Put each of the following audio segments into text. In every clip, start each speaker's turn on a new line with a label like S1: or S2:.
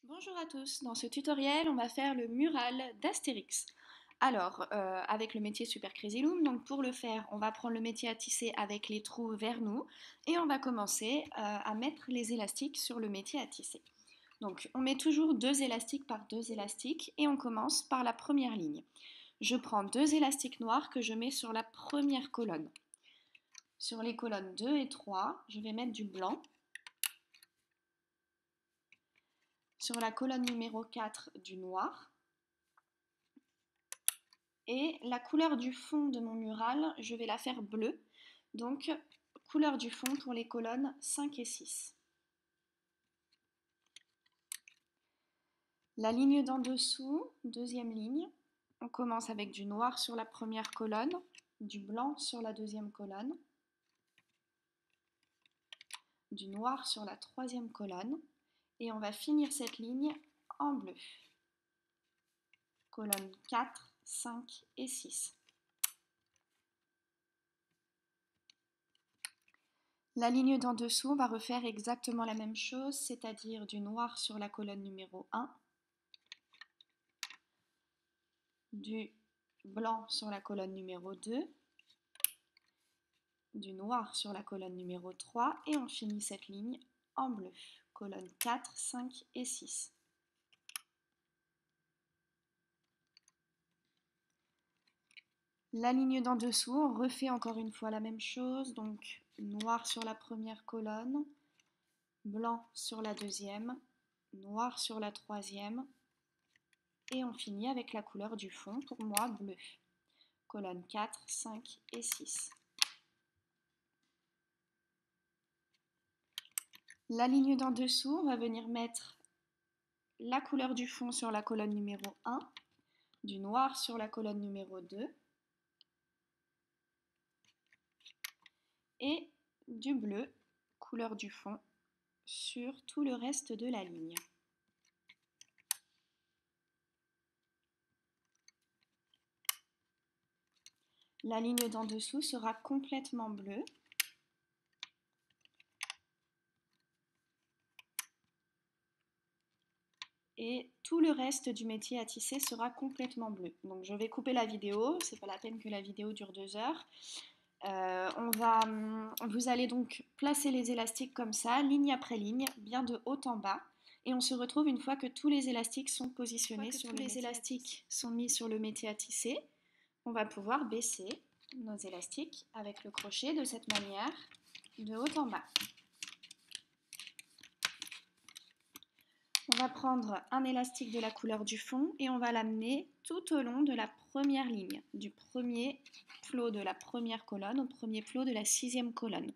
S1: Bonjour à tous, dans ce tutoriel on va faire le mural d'Astérix. Alors, avec le métier Super Crazy Loom, donc pour le faire on va prendre le métier à tisser avec les trous vers nous et on va commencer à mettre les élastiques sur le métier à tisser. Donc on met toujours 2 élastiques par 2 élastiques et on commence par la première ligne. Je prends 2 élastiques noirs que je mets sur la première colonne. Sur les colonnes 2 et 3, je vais mettre du blanc. Sur la colonne numéro 4, du noir. Et la couleur du fond de mon mural, je vais la faire bleue. Donc, couleur du fond pour les colonnes 5 et 6. La ligne d'en dessous, deuxième ligne, on commence avec du noir sur la première colonne, du blanc sur la deuxième colonne, du noir sur la troisième colonne, et on va finir cette ligne en bleu. Colonnes 4, 5 et 6. La ligne d'en dessous, on va refaire exactement la même chose, c'est-à-dire du noir sur la colonne numéro 1, du blanc sur la colonne numéro 2, du noir sur la colonne numéro 3 et on finit cette ligne en bleu. Colonne 4, 5 et 6. La ligne d'en dessous, on refait encore une fois la même chose, donc noir sur la première colonne, blanc sur la deuxième, noir sur la troisième, et on finit avec la couleur du fond, pour moi bleu. Colonne 4, 5 et 6. La ligne d'en dessous, on va venir mettre la couleur du fond sur la colonne numéro 1, du noir sur la colonne numéro 2 et du bleu, couleur du fond, sur tout le reste de la ligne. La ligne d'en dessous sera complètement bleue. Et tout le reste du métier à tisser sera complètement bleu. Donc je vais couper la vidéo, c'est pas la peine que la vidéo dure 2 heures. Vous allez donc placer les élastiques comme ça, ligne après ligne, bien de haut en bas. Et on se retrouve une fois que tous les élastiques sont positionnés sur le métier. Une fois que tous les élastiques sont mis sur le métier à tisser, on va pouvoir baisser nos élastiques avec le crochet de cette manière, de haut en bas. On va prendre un élastique de la couleur du fond et on va l'amener tout au long de la première ligne, du premier plot de la première colonne au premier plot de la 6e colonne.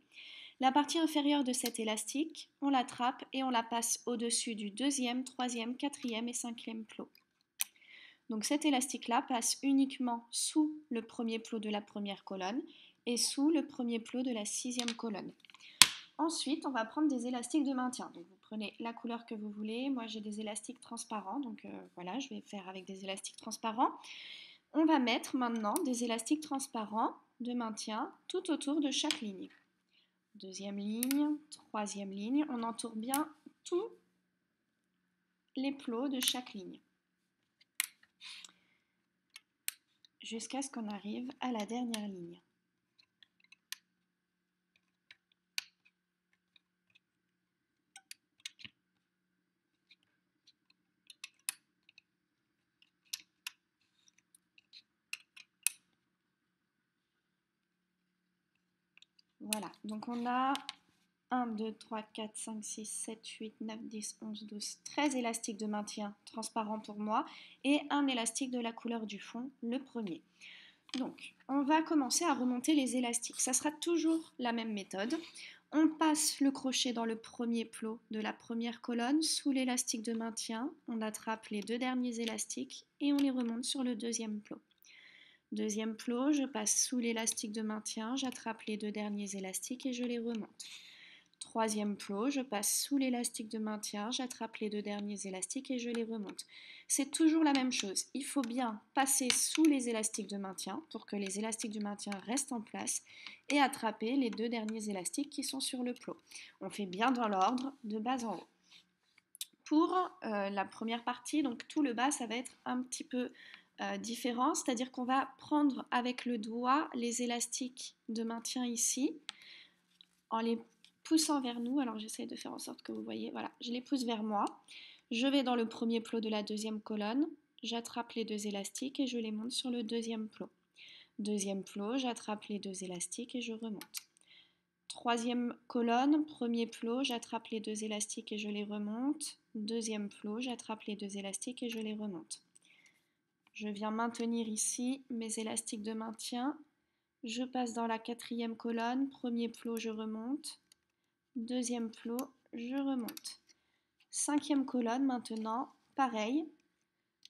S1: La partie inférieure de cet élastique, on l'attrape et on la passe au-dessus du 2e, 3e, 4e et 5e plot. Donc cet élastique-là passe uniquement sous le premier plot de la première colonne et sous le premier plot de la 6e colonne. Ensuite, on va prendre des élastiques de maintien. Donc, vous prenez la couleur que vous voulez. Moi, j'ai des élastiques transparents. Donc, voilà, je vais faire avec des élastiques transparents. On va mettre maintenant des élastiques transparents de maintien tout autour de chaque ligne. Deuxième ligne, troisième ligne. On entoure bien tous les plots de chaque ligne. Jusqu'à ce qu'on arrive à la dernière ligne. Voilà, donc on a 1, 2, 3, 4, 5, 6, 7, 8, 9, 10, 11, 12, 13 élastiques de maintien transparents pour moi et un élastique de la couleur du fond, le premier. Donc, on va commencer à remonter les élastiques. Ça sera toujours la même méthode. On passe le crochet dans le premier plot de la première colonne sous l'élastique de maintien. On attrape les 2 derniers élastiques et on les remonte sur le deuxième plot. Deuxième plot, je passe sous l'élastique de maintien, j'attrape les 2 derniers élastiques et je les remonte. Troisième plot, je passe sous l'élastique de maintien, j'attrape les 2 derniers élastiques et je les remonte. C'est toujours la même chose, il faut bien passer sous les élastiques de maintien pour que les élastiques du maintien restent en place et attraper les 2 derniers élastiques qui sont sur le plot. On fait bien dans l'ordre de bas en haut. pour la première partie, donc tout le bas, ça va être un petit peu différent, c'est-à-dire qu'on va prendre avec le doigt les élastiques de maintien ici, en les poussant vers nous. Alors j'essaie de faire en sorte que vous voyez, voilà, je les pousse vers moi. Je vais dans le premier plot de la deuxième colonne, j'attrape les deux élastiques et je les monte sur le deuxième plot. Deuxième plot, j'attrape les deux élastiques et je remonte. Troisième colonne, premier plot, j'attrape les deux élastiques et je les remonte. Deuxième plot, j'attrape les deux élastiques et je les remonte. Je viens maintenir ici mes élastiques de maintien. Je passe dans la quatrième colonne, premier plot, je remonte. Deuxième plot, je remonte. Cinquième colonne maintenant, pareil.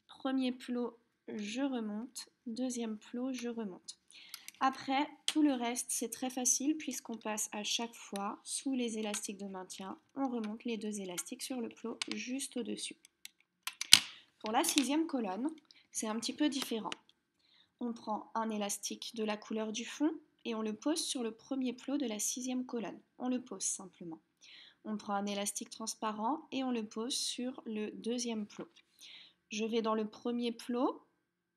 S1: Premier plot, je remonte. Deuxième plot, je remonte. Après, tout le reste, c'est très facile puisqu'on passe à chaque fois sous les élastiques de maintien. On remonte les deux élastiques sur le plot juste au-dessus. Pour la sixième colonne, c'est un petit peu différent. On prend un élastique de la couleur du fond et on le pose sur le premier plot de la sixième colonne. On le pose simplement. On prend un élastique transparent et on le pose sur le deuxième plot. Je vais dans le premier plot,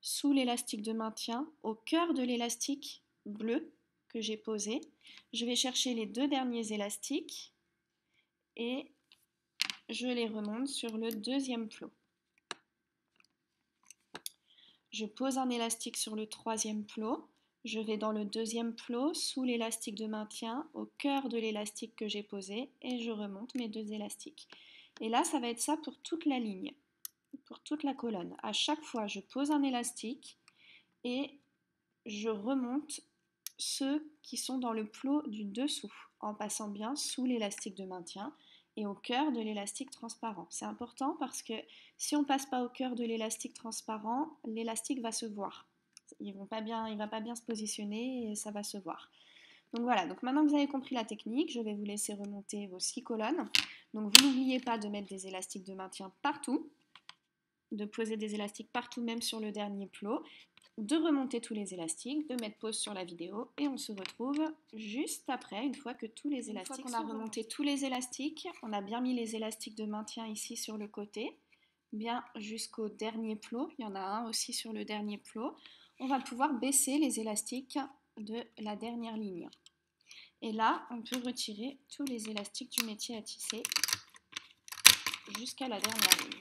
S1: sous l'élastique de maintien, au cœur de l'élastique bleu que j'ai posé. Je vais chercher les deux derniers élastiques et je les remonte sur le deuxième plot. Je pose un élastique sur le troisième plot. Je vais dans le deuxième plot, sous l'élastique de maintien, au cœur de l'élastique que j'ai posé et je remonte mes deux élastiques. Et là, ça va être ça pour toute la ligne, pour toute la colonne. À chaque fois, je pose un élastique et je remonte ceux qui sont dans le plot du dessous, en passant bien sous l'élastique de maintien et au cœur de l'élastique transparent. C'est important parce que si on ne passe pas au cœur de l'élastique transparent, l'élastique va se voir. Il ne va pas bien se positionner et ça va se voir. Donc voilà, donc maintenant que vous avez compris la technique, je vais vous laisser remonter vos 6 colonnes. Donc vous n'oubliez pas de mettre des élastiques de maintien partout, de poser des élastiques partout, même sur le dernier plot, de remonter tous les élastiques, de mettre pause sur la vidéo et on se retrouve juste après, une fois que tous les élastiques sont remontés. Tous les élastiques, on a bien mis les élastiques de maintien ici sur le côté, bien jusqu'au dernier plot, il y en a un aussi sur le dernier plot. On va pouvoir baisser les élastiques de la dernière ligne. Et là, on peut retirer tous les élastiques du métier à tisser jusqu'à la dernière ligne.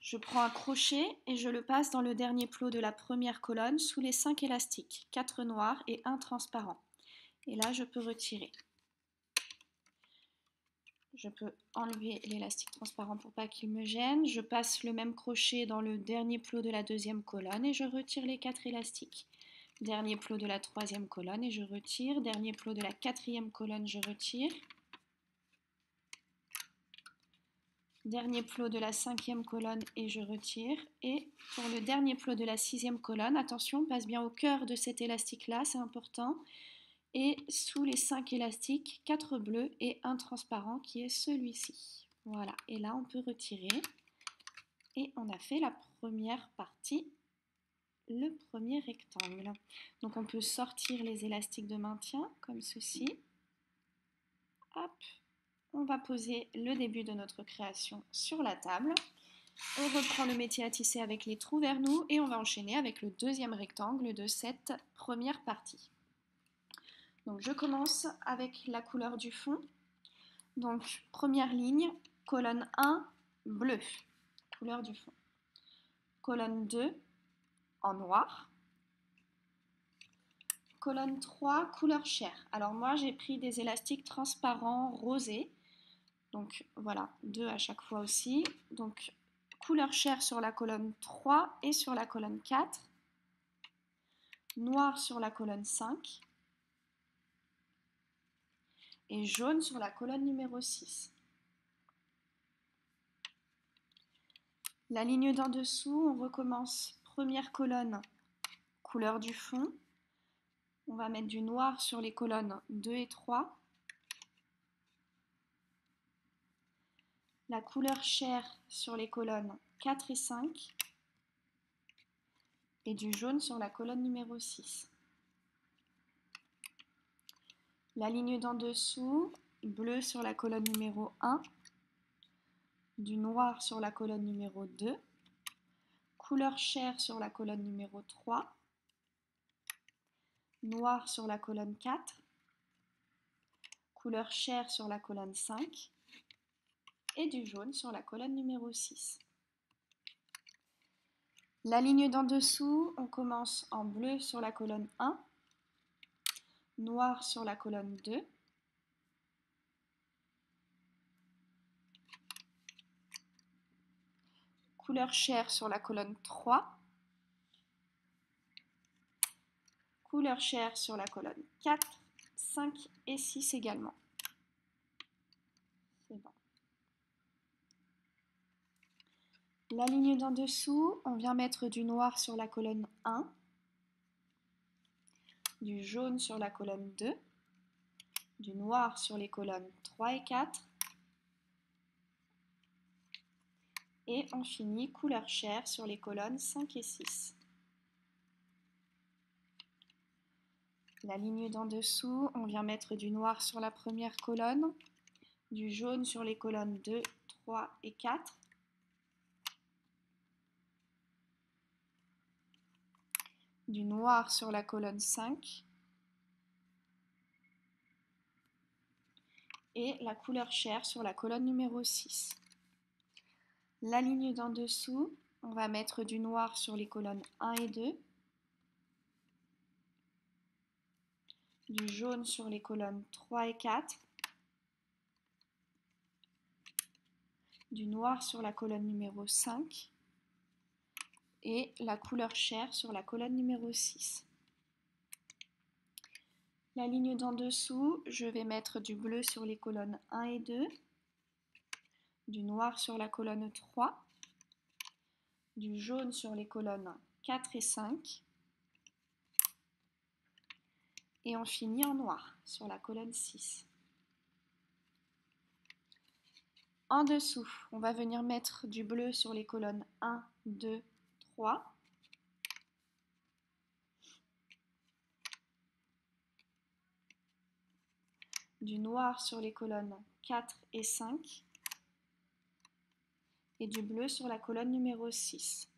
S1: Je prends un crochet et je le passe dans le dernier plot de la première colonne sous les 5 élastiques, 4 noirs et 1 transparent. Et là, je peux retirer. Je peux enlever l'élastique transparent pour pas qu'il me gêne. Je passe le même crochet dans le dernier plot de la deuxième colonne et je retire les 4 élastiques. Dernier plot de la troisième colonne et je retire. Dernier plot de la quatrième colonne, je retire. Dernier plot de la cinquième colonne et je retire. Et pour le dernier plot de la sixième colonne, attention, on passe bien au cœur de cet élastique-là, c'est important. Et sous les 5 élastiques, 4 bleus et 1 transparent qui est celui-ci. Voilà, et là on peut retirer. Et on a fait la première partie, le premier rectangle. Donc on peut sortir les élastiques de maintien comme ceci. Hop. On va poser le début de notre création sur la table. On reprend le métier à tisser avec les trous vers nous et on va enchaîner avec le deuxième rectangle de cette première partie. Donc je commence avec la couleur du fond. Donc première ligne, colonne 1, bleu, couleur du fond. Colonne 2, en noir. Colonne 3, couleur chair. Alors moi j'ai pris des élastiques transparents rosés. Donc voilà, 2 à chaque fois aussi. Donc couleur chair sur la colonne 3 et sur la colonne 4. Noir sur la colonne 5. Et jaune sur la colonne numéro 6. La ligne d'en dessous, on recommence. Première colonne, couleur du fond. On va mettre du noir sur les colonnes 2 et 3. La couleur chair sur les colonnes 4 et 5. Et du jaune sur la colonne numéro 6. La ligne d'en dessous, bleu sur la colonne numéro 1, du noir sur la colonne numéro 2, couleur chair sur la colonne numéro 3, noir sur la colonne 4, couleur chair sur la colonne 5 et du jaune sur la colonne numéro 6. La ligne d'en dessous, on commence en bleu sur la colonne 1, noir sur la colonne 2, couleur chair sur la colonne 3, couleur chair sur la colonne 4, 5 et 6 également. C'est bon. La ligne d'en dessous, on vient mettre du noir sur la colonne 1, du jaune sur la colonne 2, du noir sur les colonnes 3 et 4, et on finit couleur chair sur les colonnes 5 et 6. La ligne d'en dessous, on vient mettre du noir sur la première colonne, du jaune sur les colonnes 2, 3 et 4, du noir sur la colonne 5 et la couleur chair sur la colonne numéro 6. La ligne d'en dessous, on va mettre du noir sur les colonnes 1 et 2, du jaune sur les colonnes 3 et 4, du noir sur la colonne numéro 5 et la couleur chair sur la colonne numéro 6. La ligne d'en dessous, je vais mettre du bleu sur les colonnes 1 et 2, du noir sur la colonne 3, du jaune sur les colonnes 4 et 5, et on finit en noir sur la colonne 6. En dessous, on va venir mettre du bleu sur les colonnes 1, 2, 3, du noir sur les colonnes 4 et 5 et du bleu sur la colonne numéro 6.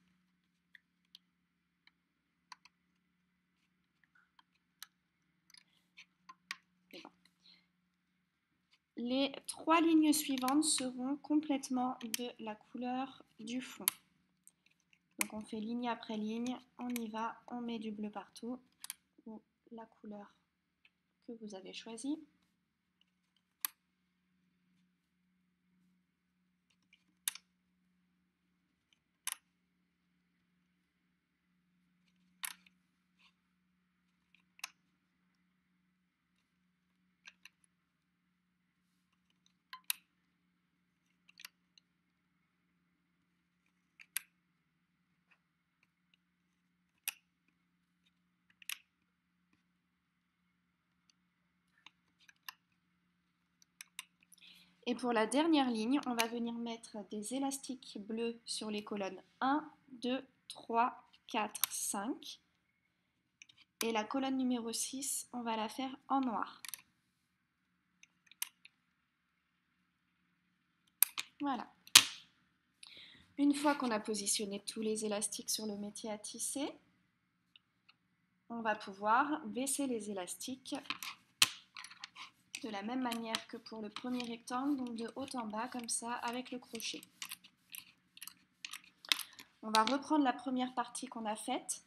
S1: Les 3 lignes suivantes seront complètement de la couleur du fond. Donc on fait ligne après ligne, on y va, on met du bleu partout, ou la couleur que vous avez choisie. Et pour la dernière ligne, on va venir mettre des élastiques bleus sur les colonnes 1, 2, 3, 4, 5. Et la colonne numéro 6, on va la faire en noir. Voilà. Une fois qu'on a positionné tous les élastiques sur le métier à tisser, on va pouvoir baisser les élastiques de la même manière que pour le premier rectangle, donc de haut en bas, comme ça, avec le crochet. On va reprendre la première partie qu'on a faite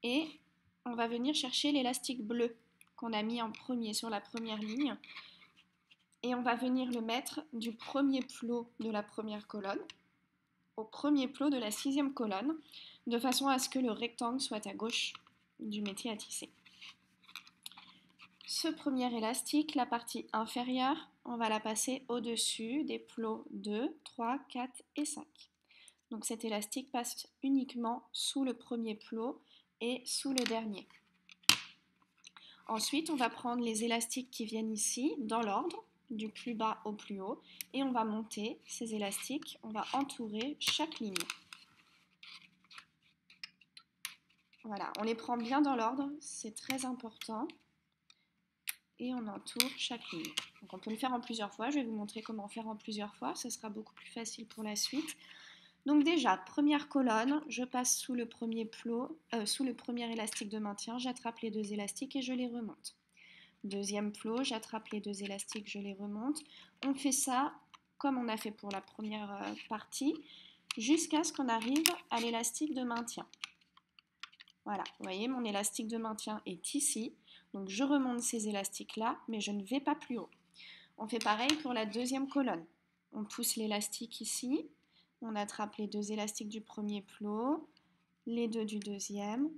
S1: et on va venir chercher l'élastique bleu qu'on a mis en premier sur la première ligne et on va venir le mettre du premier plot de la première colonne au premier plot de la 6e colonne, de façon à ce que le rectangle soit à gauche du métier à tisser. Ce premier élastique, la partie inférieure, on va la passer au-dessus des plots 2, 3, 4 et 5. Donc cet élastique passe uniquement sous le premier plot et sous le dernier. Ensuite, on va prendre les élastiques qui viennent ici, dans l'ordre, du plus bas au plus haut, et on va monter ces élastiques, on va entourer chaque ligne. Voilà, on les prend bien dans l'ordre, c'est très important. et on entoure chaque ligne. Donc on peut le faire en plusieurs fois, je vais vous montrer comment faire en plusieurs fois, ce sera beaucoup plus facile pour la suite. Donc déjà, première colonne, je passe sous le premier plot, sous le premier élastique de maintien, j'attrape les deux élastiques et je les remonte. Deuxième plot, j'attrape les deux élastiques, je les remonte. On fait ça comme on a fait pour la première partie, jusqu'à ce qu'on arrive à l'élastique de maintien. Voilà, vous voyez, mon élastique de maintien est ici. Donc je remonte ces élastiques-là, mais je ne vais pas plus haut. On fait pareil pour la deuxième colonne. On pousse l'élastique ici, on attrape les deux élastiques du premier plot, les deux du deuxième,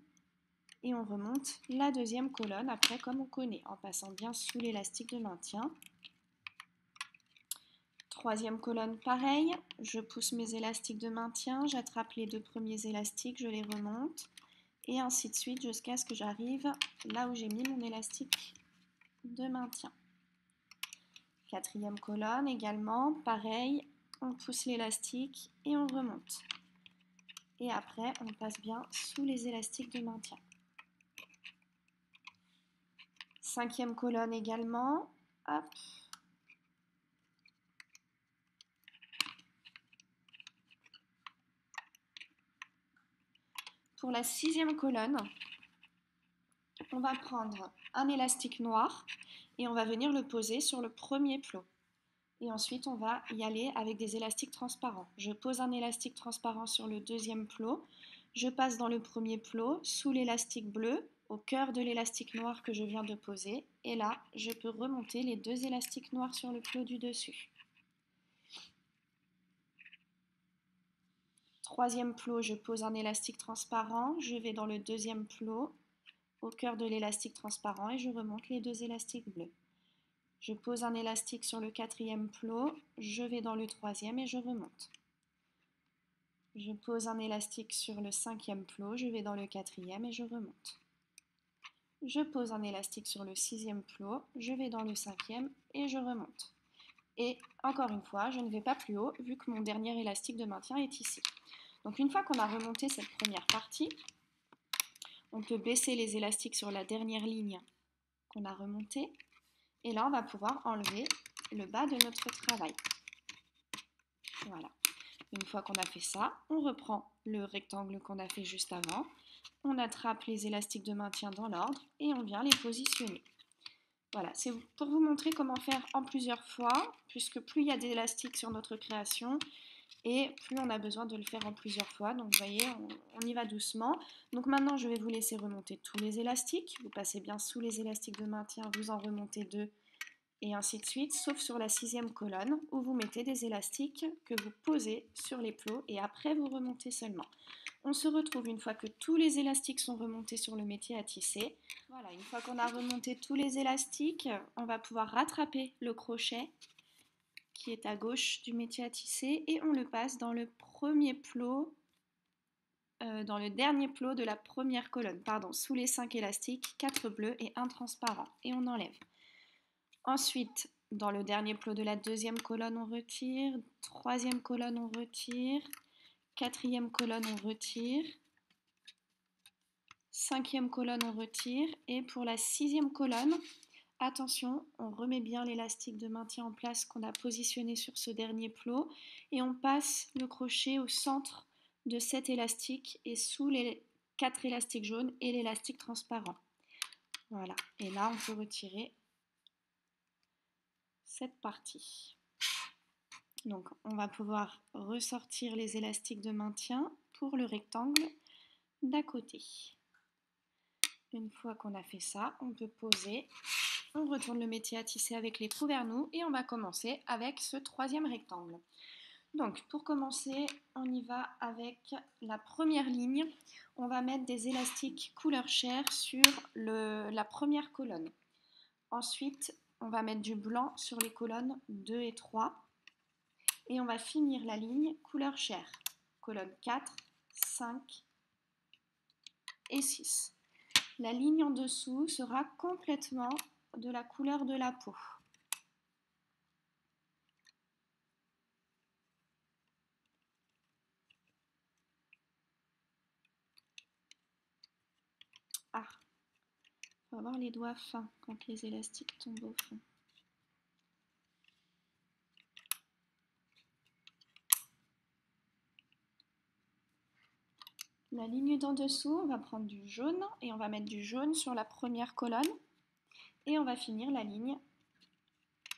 S1: et on remonte la deuxième colonne après comme on connaît, en passant bien sous l'élastique de maintien. Troisième colonne, pareil, je pousse mes élastiques de maintien, j'attrape les deux premiers élastiques, je les remonte, et ainsi de suite jusqu'à ce que j'arrive là où j'ai mis mon élastique de maintien. Quatrième colonne également, pareil, on pousse l'élastique et on remonte. Et après, on passe bien sous les élastiques de maintien. Cinquième colonne également, hop. Pour la sixième colonne, on va prendre un élastique noir et on va venir le poser sur le premier plot. Et ensuite, on va y aller avec des élastiques transparents. Je pose un élastique transparent sur le deuxième plot. Je passe dans le premier plot, sous l'élastique bleu, au cœur de l'élastique noir que je viens de poser. Et là, je peux remonter les deux élastiques noirs sur le plot du dessus. Troisième plot, je pose un élastique transparent. Je vais dans le deuxième plot, au cœur de l'élastique transparent, et je remonte les deux élastiques bleus. Je pose un élastique sur le quatrième plot, je vais dans le troisième et je remonte. Je pose un élastique sur le cinquième plot, je vais dans le quatrième et je remonte. Je pose un élastique sur le sixième plot, je vais dans le cinquième et je remonte. Et encore une fois, je ne vais pas plus haut vu que mon dernier élastique de maintien est ici. Donc une fois qu'on a remonté cette première partie, on peut baisser les élastiques sur la dernière ligne qu'on a remontée. Et là, on va pouvoir enlever le bas de notre travail. Voilà. Une fois qu'on a fait ça, on reprend le rectangle qu'on a fait juste avant. On attrape les élastiques de maintien dans l'ordre et on vient les positionner. Voilà, c'est pour vous montrer comment faire en plusieurs fois, puisque plus il y a d'élastiques sur notre création, et plus on a besoin de le faire en plusieurs fois. Donc vous voyez, on y va doucement. Donc maintenant, je vais vous laisser remonter tous les élastiques. Vous passez bien sous les élastiques de maintien, vous en remontez deux, et ainsi de suite, sauf sur la sixième colonne où vous mettez des élastiques que vous posez sur les plots et après vous remontez seulement. On se retrouve une fois que tous les élastiques sont remontés sur le métier à tisser. Voilà, une fois qu'on a remonté tous les élastiques, on va pouvoir rattraper le crochet qui est à gauche du métier à tisser et on le passe dans le premier plot, dans le dernier plot de la première colonne, pardon, sous les 5 élastiques, 4 bleus et 1 transparent, et on enlève. Ensuite, dans le dernier plot de la deuxième colonne, on retire, troisième colonne, on retire, quatrième colonne, on retire, cinquième colonne, on retire, et pour la sixième colonne, attention, on remet bien l'élastique de maintien en place qu'on a positionné sur ce dernier plot et on passe le crochet au centre de cet élastique et sous les 4 élastiques jaunes et l'élastique transparent. Voilà, et là on peut retirer cette partie. Donc on va pouvoir ressortir les élastiques de maintien pour le rectangle d'à côté. Une fois qu'on a fait ça, on peut poser. On retourne le métier à tisser avec les trous vers nous et on va commencer avec ce troisième rectangle. Donc pour commencer, on y va avec la première ligne. On va mettre des élastiques couleur chair sur la première colonne. Ensuite, on va mettre du blanc sur les colonnes 2 et 3. Et on va finir la ligne couleur chair. Colonne 4, 5 et 6. La ligne en dessous sera complètement de la couleur de la peau. Ah, faut avoir les doigts fins quand les élastiques tombent au fond. La ligne d'en dessous, on va prendre du jaune et on va mettre du jaune sur la première colonne. Et on va finir la ligne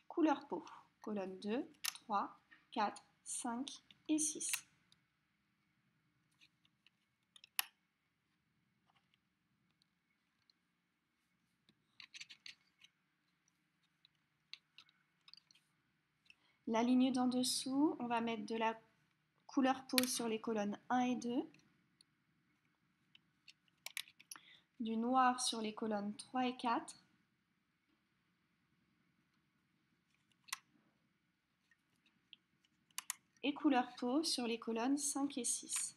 S1: couleur peau. Colonne 2, 3, 4, 5 et 6. La ligne d'en dessous, on va mettre de la couleur peau sur les colonnes 1 et 2. Du noir sur les colonnes 3 et 4. Et couleur peau sur les colonnes 5 et 6.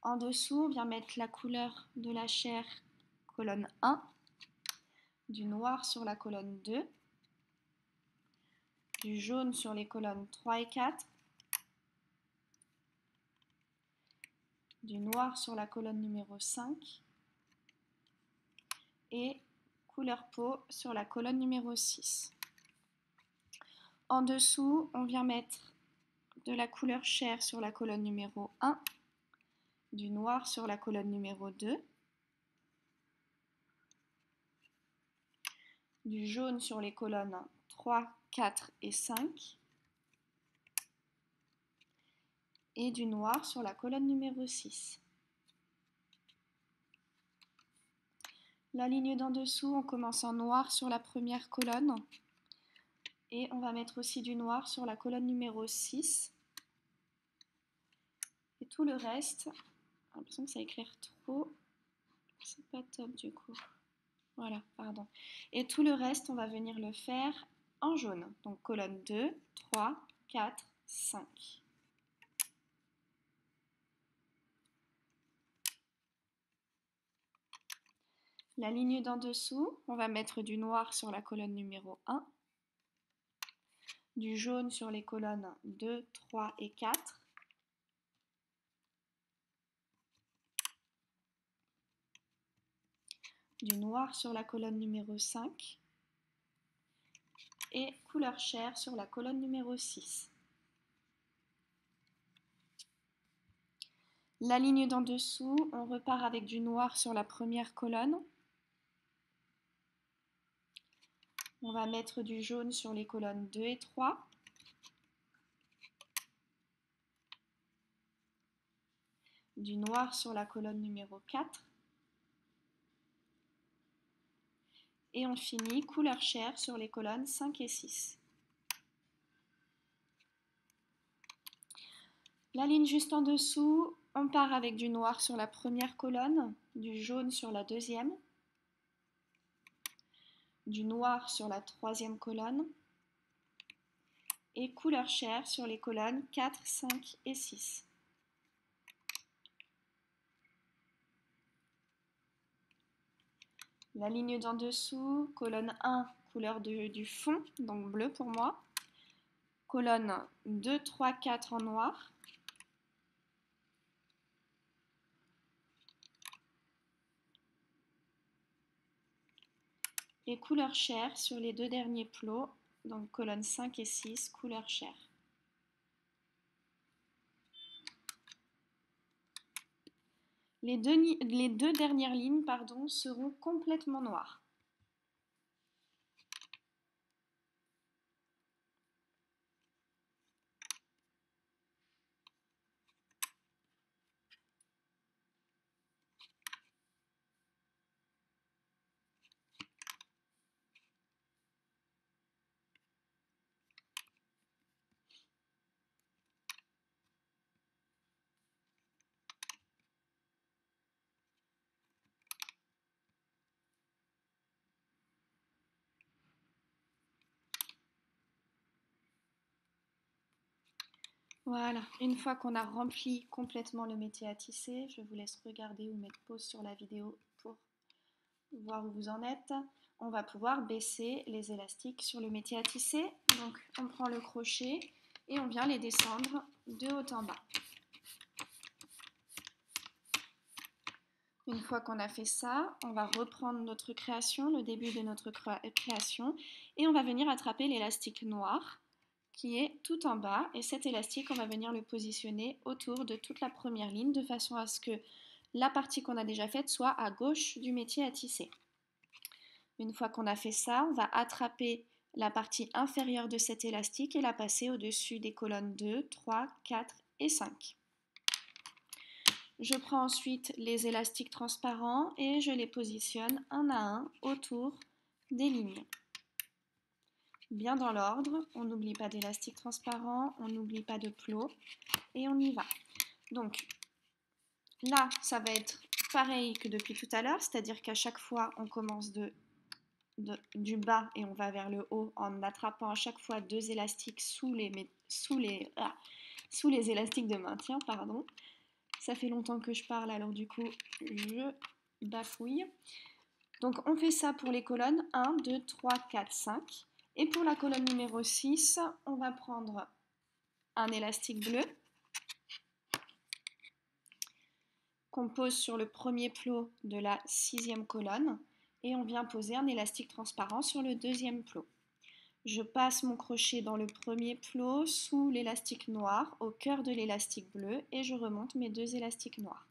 S1: En dessous, on vient mettre la couleur de la chair, colonne 1, du noir sur la colonne 2, du jaune sur les colonnes 3 et 4, du noir sur la colonne numéro 5 et couleur peau sur la colonne numéro 6. En dessous, on vient mettre de la couleur chair sur la colonne numéro 1, du noir sur la colonne numéro 2, du jaune sur les colonnes 3, 4 et 5 et du noir sur la colonne numéro 6. La ligne d'en dessous, on commence en noir sur la première colonne et on va mettre aussi du noir sur la colonne numéro 6. Et tout le reste, j'ai l'impression que ça éclaire trop, c'est pas top du coup. Voilà, pardon. Et tout le reste, on va venir le faire en jaune. Donc colonne 2, 3, 4, 5. La ligne d'en dessous, on va mettre du noir sur la colonne numéro 1, du jaune sur les colonnes 2, 3 et 4, du noir sur la colonne numéro 5 et couleur chair sur la colonne numéro 6. La ligne d'en dessous, on repart avec du noir sur la première colonne. On va mettre du jaune sur les colonnes 2 et 3. Du noir sur la colonne numéro 4. Et on finit couleur chair sur les colonnes 5 et 6. La ligne juste en dessous, on part avec du noir sur la première colonne, du jaune sur la deuxième, du noir sur la troisième colonne et couleur chair sur les colonnes 4, 5 et 6. La ligne d'en dessous, colonne 1, couleur du fond, donc bleu pour moi. Colonne 2, 3, 4 en noir. Et couleur chair sur les deux derniers plots, donc colonne 5 et 6, couleur chair. Les deux dernières lignes seront complètement noires. Voilà, une fois qu'on a rempli complètement le métier à tisser, je vous laisse regarder ou mettre pause sur la vidéo pour voir où vous en êtes. On va pouvoir baisser les élastiques sur le métier à tisser. Donc on prend le crochet et on vient les descendre de haut en bas. Une fois qu'on a fait ça, on va reprendre notre création, le début de notre création, et on va venir attraper l'élastique noir qui est tout en bas, et cet élastique, on va venir le positionner autour de toute la première ligne de façon à ce que la partie qu'on a déjà faite soit à gauche du métier à tisser. Une fois qu'on a fait ça, on va attraper la partie inférieure de cet élastique et la passer au-dessus des colonnes 2, 3, 4 et 5. Je prends ensuite les élastiques transparents et je les positionne un à un autour des lignes. Bien dans l'ordre, on n'oublie pas d'élastique transparent, on n'oublie pas de plot et on y va. Donc là, ça va être pareil que depuis tout à l'heure, c'est-à-dire qu'à chaque fois, on commence du bas et on va vers le haut en attrapant à chaque fois deux élastiques sous les élastiques de maintien, pardon. Ça fait longtemps que je parle, alors du coup, je bafouille. Donc on fait ça pour les colonnes 1, 2, 3, 4, 5. Et pour la colonne numéro 6, on va prendre un élastique bleu qu'on pose sur le premier plot de la 6e colonne et on vient poser un élastique transparent sur le 2e plot. Je passe mon crochet dans le premier plot sous l'élastique noir au cœur de l'élastique bleu et je remonte mes deux élastiques noirs.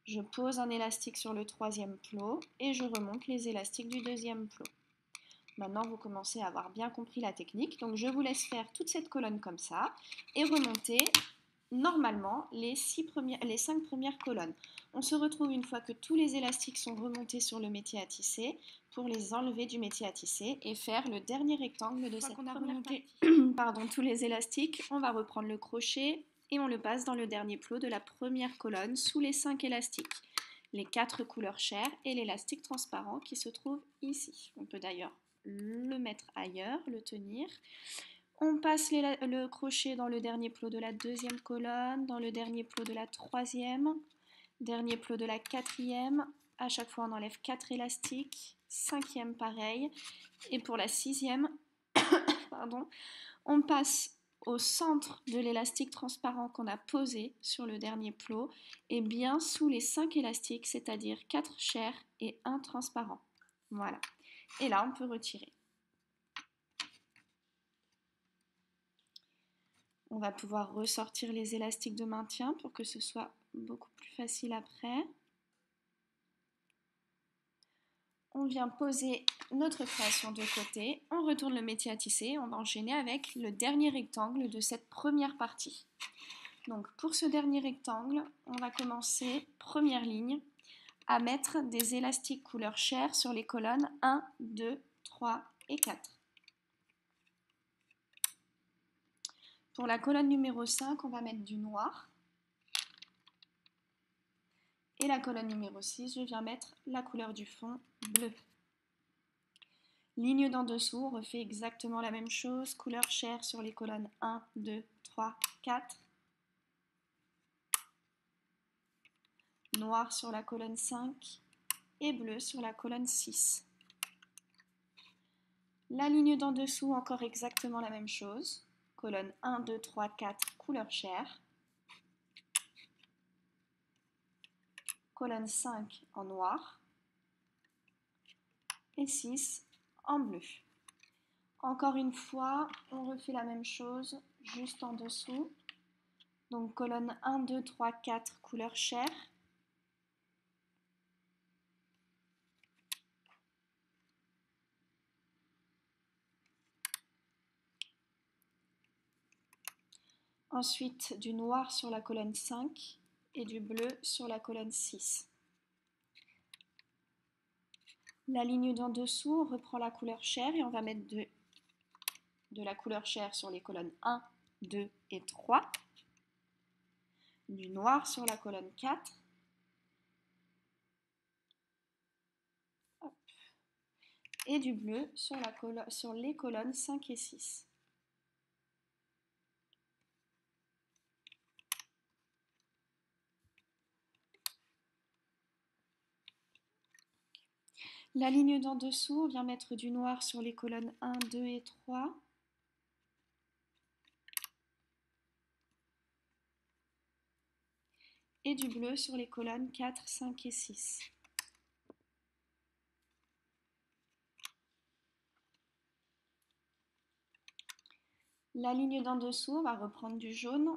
S1: Je pose un élastique sur le 3e plot et je remonte les élastiques du 2e plot. Maintenant, vous commencez à avoir bien compris la technique, donc je vous laisse faire toute cette colonne comme ça et remonter normalement les 5 premières colonnes. On se retrouve une fois que tous les élastiques sont remontés sur le métier à tisser pour les enlever du métier à tisser et faire le dernier rectangle de cette première partie. Pardon, tous les élastiques, on va reprendre le crochet et on le passe dans le dernier plot de la première colonne sous les 5 élastiques, les 4 couleurs chair et l'élastique transparent qui se trouve ici. On peut d'ailleurs le mettre ailleurs, le tenir. On passe le crochet dans le dernier plot de la 2e colonne, dans le dernier plot de la 3e, dernier plot de la 4e. À chaque fois, on enlève 4 élastiques, 5e pareil. Et pour la 6e, pardon, on passe au centre de l'élastique transparent qu'on a posé sur le dernier plot et bien sous les 5 élastiques, c'est-à-dire 4 chairs et 1 transparent. Voilà. Et là, on peut retirer. On va pouvoir ressortir les élastiques de maintien pour que ce soit beaucoup plus facile après. On vient poser notre création de côté, on retourne le métier à tisser, on va enchaîner avec le dernier rectangle de cette première partie. Donc pour ce dernier rectangle, on va commencer, première ligne, à mettre des élastiques couleur chair sur les colonnes 1, 2, 3 et 4. Pour la colonne numéro 5, on va mettre du noir. Et la colonne numéro 6, je viens mettre la couleur du fond bleu. Ligne d'en dessous, on refait exactement la même chose. Couleur chair sur les colonnes 1, 2, 3, 4. Noir sur la colonne 5 et bleu sur la colonne 6. La ligne d'en dessous, encore exactement la même chose. Colonne 1, 2, 3, 4, couleur chair. Colonne 5 en noir. Et 6 en bleu. Encore une fois, on refait la même chose juste en dessous. Donc colonne 1, 2, 3, 4, couleur chair. Ensuite, du noir sur la colonne 5 et du bleu sur la colonne 6. La ligne d'en dessous, on reprend la couleur chair et on va mettre de la couleur chair sur les colonnes 1, 2 et 3. Du noir sur la colonne 4. Hop. Et du bleu sur les colonnes 5 et 6. La ligne d'en dessous, on vient mettre du noir sur les colonnes 1, 2 et 3. et du bleu sur les colonnes 4, 5 et 6. La ligne d'en dessous, on va reprendre du jaune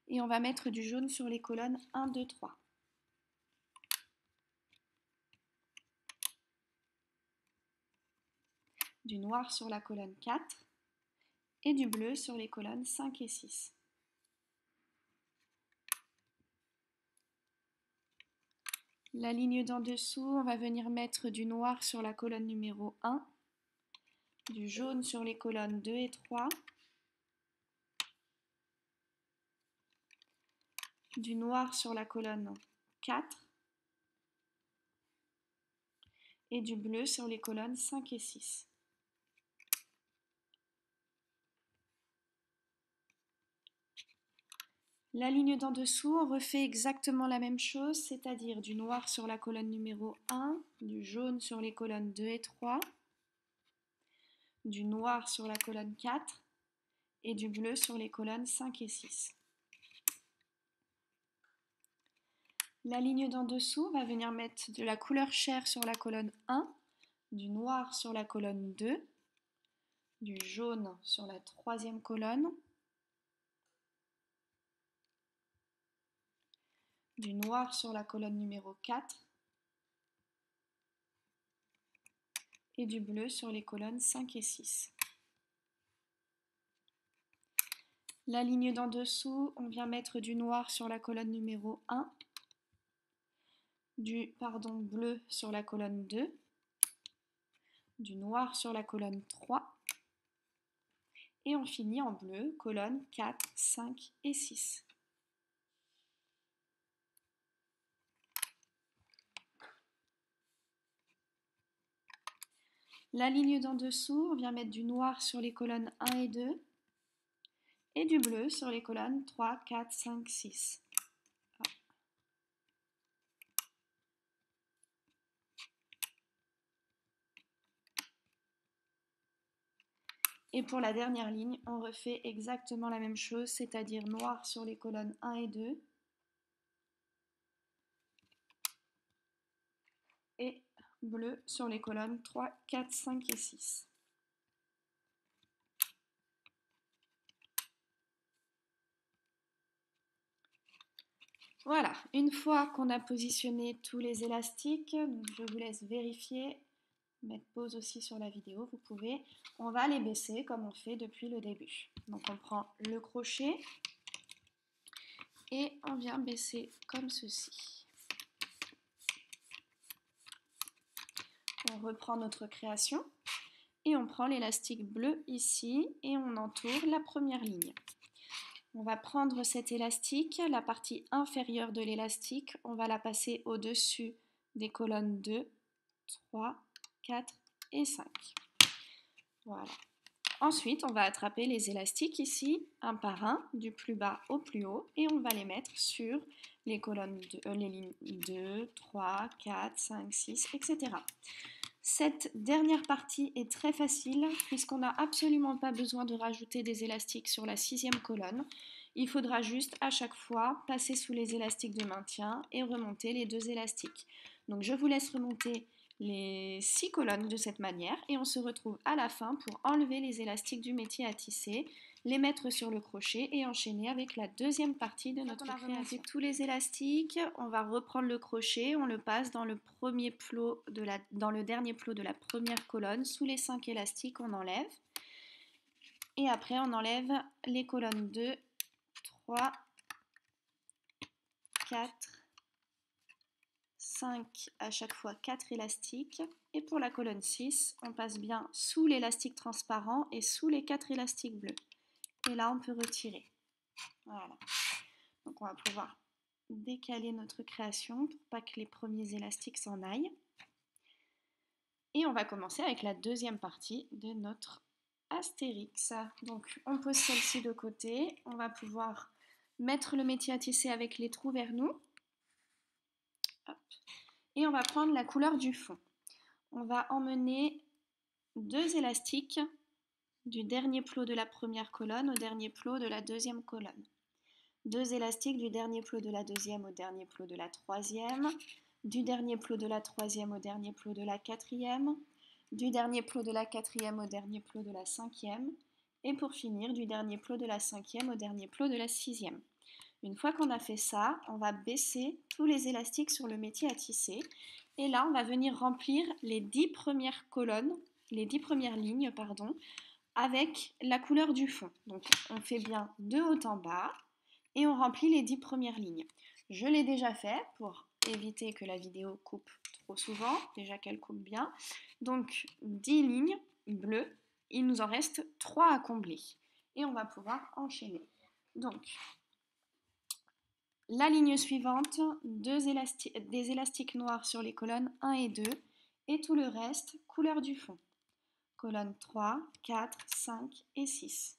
S1: et on va mettre du jaune sur les colonnes 1, 2, 3. Du noir sur la colonne 4 et du bleu sur les colonnes 5 et 6. La ligne d'en dessous, on va venir mettre du noir sur la colonne numéro 1, du jaune sur les colonnes 2 et 3, du noir sur la colonne 4 et du bleu sur les colonnes 5 et 6. La ligne d'en dessous, on refait exactement la même chose, c'est-à-dire du noir sur la colonne numéro 1, du jaune sur les colonnes 2 et 3, du noir sur la colonne 4 et du bleu sur les colonnes 5 et 6. La ligne d'en dessous va venir mettre de la couleur chair sur la colonne 1, du noir sur la colonne 2, du jaune sur la troisième colonne, du noir sur la colonne numéro 4 et du bleu sur les colonnes 5 et 6. La ligne d'en dessous, on vient mettre du noir sur la colonne numéro 1, du bleu sur la colonne 2, du noir sur la colonne 3 et on finit en bleu, colonnes 4, 5 et 6. La ligne d'en dessous, on vient mettre du noir sur les colonnes 1 et 2 et du bleu sur les colonnes 3, 4, 5, 6. Et pour la dernière ligne, on refait exactement la même chose, c'est-à-dire noir sur les colonnes 1 et 2 et bleu sur les colonnes 3, 4, 5 et 6. Voilà, une fois qu'on a positionné tous les élastiques, donc je vous laisse vérifier, mettre pause aussi sur la vidéo, vous pouvez, on va les baisser comme on fait depuis le début. Donc on prend le crochet et on vient baisser comme ceci. On reprend notre création et on prend l'élastique bleu ici et on entoure la première ligne. On va prendre cet élastique, la partie inférieure de l'élastique, on va la passer au-dessus des colonnes 2, 3, 4 et 5. Voilà. Ensuite, on va attraper les élastiques ici, un par un, du plus bas au plus haut, et on va les mettre sur les colonnes les lignes 2, 3, 4, 5, 6, etc. Cette dernière partie est très facile puisqu'on n'a absolument pas besoin de rajouter des élastiques sur la sixième colonne. Il faudra juste à chaque fois passer sous les élastiques de maintien et remonter les deux élastiques. Donc je vous laisse remonter les 6 colonnes de cette manière et on se retrouve à la fin pour enlever les élastiques du métier à tisser, les mettre sur le crochet et enchaîner avec la deuxième partie de notre création. On a remonté tous les élastiques, on va reprendre le crochet, on le passe dans le dernier plot de la première colonne, sous les 5 élastiques on enlève et après on enlève les colonnes 2, 3, 4, 5 à chaque fois 4 élastiques et pour la colonne 6 on passe bien sous l'élastique transparent et sous les 4 élastiques bleus et là on peut retirer. Voilà, donc on va pouvoir décaler notre création pour pas que les premiers élastiques s'en aillent et on va commencer avec la deuxième partie de notre astérix. Donc on pose celle-ci de côté, on va pouvoir mettre le métier à tisser avec les trous vers nous. Hop. Et on va prendre la couleur du fond. On va emmener 2 élastiques du dernier plot de la première colonne au dernier plot de la deuxième colonne. 2 élastiques du dernier plot de la deuxième au dernier plot de la troisième, du dernier plot de la troisième au dernier plot de la quatrième, du dernier plot de la quatrième au dernier plot de la cinquième, et pour finir, du dernier plot de la cinquième au dernier plot de la sixième. Une fois qu'on a fait ça, on va baisser tous les élastiques sur le métier à tisser. Et là, on va venir remplir les 10 premières colonnes, les 10 premières lignes, pardon, avec la couleur du fond. Donc, on fait bien de haut en bas et on remplit les 10 premières lignes. Je l'ai déjà fait pour éviter que la vidéo coupe trop souvent, déjà qu'elle coupe bien. Donc, 10 lignes bleues, il nous en reste 3 à combler. Et on va pouvoir enchaîner. Donc, la ligne suivante, des élastiques noirs sur les colonnes 1 et 2 et tout le reste, couleur du fond. Colonnes 3, 4, 5 et 6.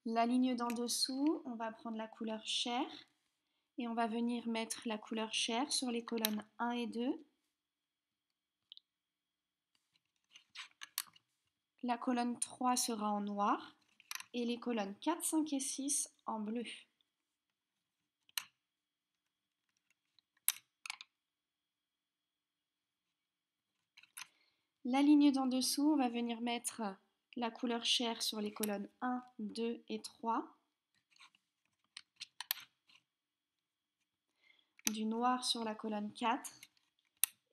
S1: La ligne d'en dessous, on va prendre la couleur chair et on va venir mettre la couleur chair sur les colonnes 1 et 2. La colonne 3 sera en noir et les colonnes 4, 5 et 6 en bleu. La ligne d'en dessous, on va venir mettre la couleur chair sur les colonnes 1, 2 et 3. Du noir sur la colonne 4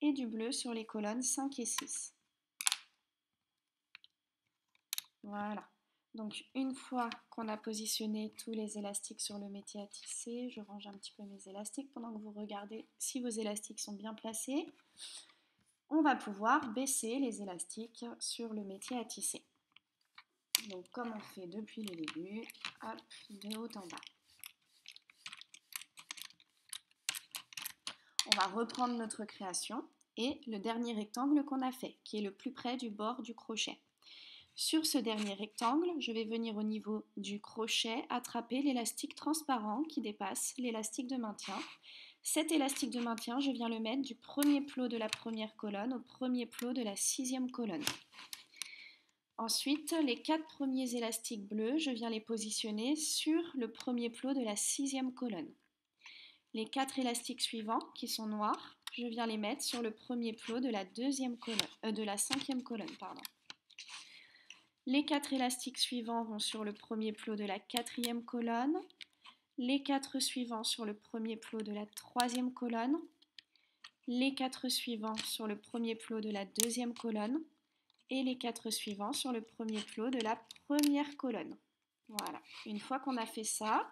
S1: et du bleu sur les colonnes 5 et 6. Voilà. Donc une fois qu'on a positionné tous les élastiques sur le métier à tisser, je range un petit peu mes élastiques pendant que vous regardez si vos élastiques sont bien placés. On va pouvoir baisser les élastiques sur le métier à tisser. Donc comme on fait depuis le début, hop, de haut en bas. On va reprendre notre création et le dernier rectangle qu'on a fait, qui est le plus près du bord du crochet. Sur ce dernier rectangle, je vais venir au niveau du crochet attraper l'élastique transparent qui dépasse l'élastique de maintien. Cet élastique de maintien, je viens le mettre du premier plot de la première colonne au premier plot de la sixième colonne. Ensuite, les 4 premiers élastiques bleus, je viens les positionner sur le premier plot de la sixième colonne. Les 4 élastiques suivants, qui sont noirs, je viens les mettre sur le premier plot de la cinquième colonne. Les 4 élastiques suivants vont sur le premier plot de la quatrième colonne, les 4 suivants sur le premier plot de la troisième colonne, les 4 suivants sur le premier plot de la deuxième colonne et les 4 suivants sur le premier plot de la première colonne. Voilà, une fois qu'on a fait ça,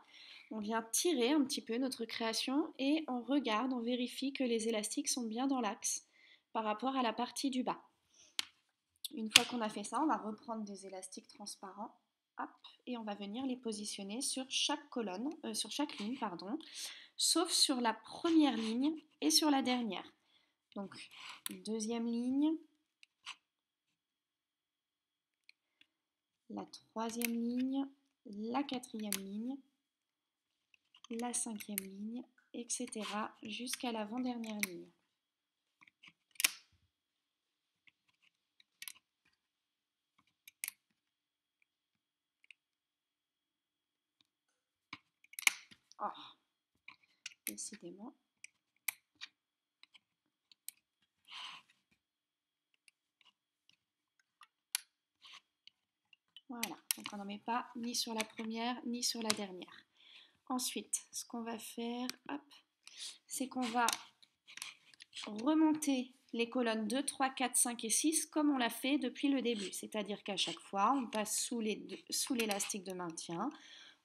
S1: on vient tirer un petit peu notre création et on regarde, on vérifie que les élastiques sont bien dans l'axe par rapport à la partie du bas. Une fois qu'on a fait ça, on va reprendre des élastiques transparents, hop, et on va venir les positionner sur chaque colonne, sur chaque ligne, pardon, sauf sur la première ligne et sur la dernière. Donc, deuxième ligne, la troisième ligne, la quatrième ligne, la cinquième ligne, etc. jusqu'à l'avant-dernière ligne. Oh, décidément. Voilà, donc on n'en met pas ni sur la première ni sur la dernière. Ensuite, ce qu'on va faire, c'est qu'on va remonter les colonnes 2, 3, 4, 5 et 6 comme on l'a fait depuis le début. C'est-à-dire qu'à chaque fois, on passe sous l'élastique de maintien,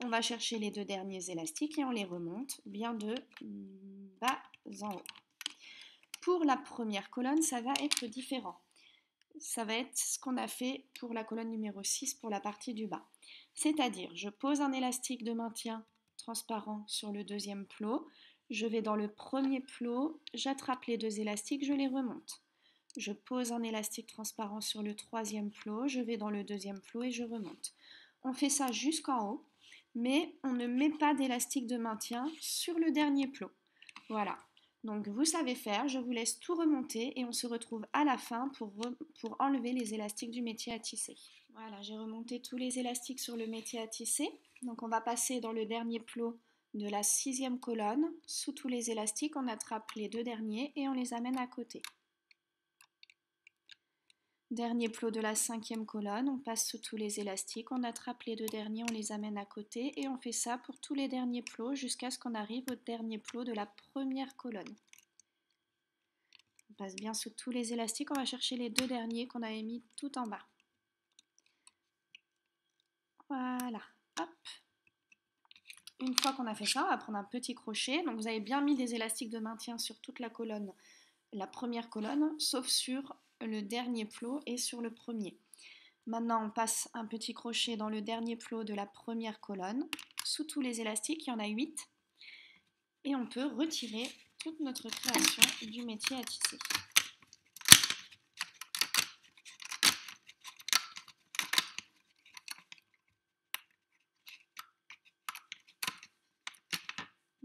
S1: on va chercher les 2 derniers élastiques et on les remonte bien de bas en haut. Pour la première colonne, ça va être différent. Ça va être ce qu'on a fait pour la colonne numéro 6 pour la partie du bas. C'est-à-dire, je pose un élastique de maintien transparent sur le deuxième plot, je vais dans le premier plot, j'attrape les 2 élastiques, je les remonte. Je pose un élastique transparent sur le troisième plot, je vais dans le deuxième plot et je remonte. On fait ça jusqu'en haut, mais on ne met pas d'élastique de maintien sur le dernier plot. Voilà. Donc vous savez faire, je vous laisse tout remonter et on se retrouve à la fin pour enlever les élastiques du métier à tisser. Voilà, j'ai remonté tous les élastiques sur le métier à tisser. Donc on va passer dans le dernier plot de la 6e colonne. Sous tous les élastiques, on attrape les 2 derniers et on les amène à côté. Dernier plot de la 5e colonne, on passe sous tous les élastiques, on attrape les 2 derniers, on les amène à côté et on fait ça pour tous les derniers plots jusqu'à ce qu'on arrive au dernier plot de la première colonne. On passe bien sous tous les élastiques, on va chercher les 2 derniers qu'on avait mis tout en bas. Voilà, hop. Une fois qu'on a fait ça, on va prendre un petit crochet. Donc vous avez bien mis des élastiques de maintien sur toute la colonne, la première colonne, sauf sur le dernier plot et sur le premier. Maintenant, on passe un petit crochet dans le dernier plot de la première colonne, sous tous les élastiques, il y en a 8. Et on peut retirer toute notre création du métier à tisser.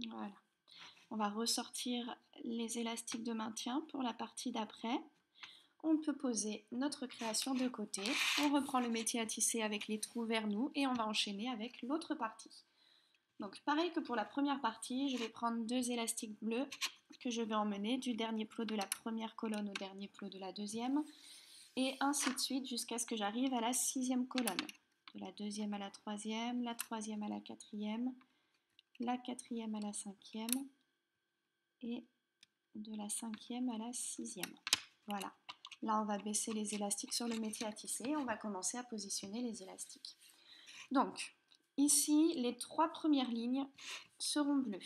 S1: Voilà. On va ressortir les élastiques de maintien pour la partie d'après. On peut poser notre création de côté. On reprend le métier à tisser avec les trous vers nous et on va enchaîner avec l'autre partie. Donc pareil que pour la première partie, je vais prendre 2 élastiques bleus que je vais emmener du dernier plot de la première colonne au dernier plot de la deuxième et ainsi de suite jusqu'à ce que j'arrive à la 6e colonne. De la 2e à la 3e, la 3e à la 4e, la 4e à la 5e et de la 5e à la 6e. Voilà. Là, on va baisser les élastiques sur le métier à tisser et on va commencer à positionner les élastiques. Donc, ici, les 3 premières lignes seront bleues.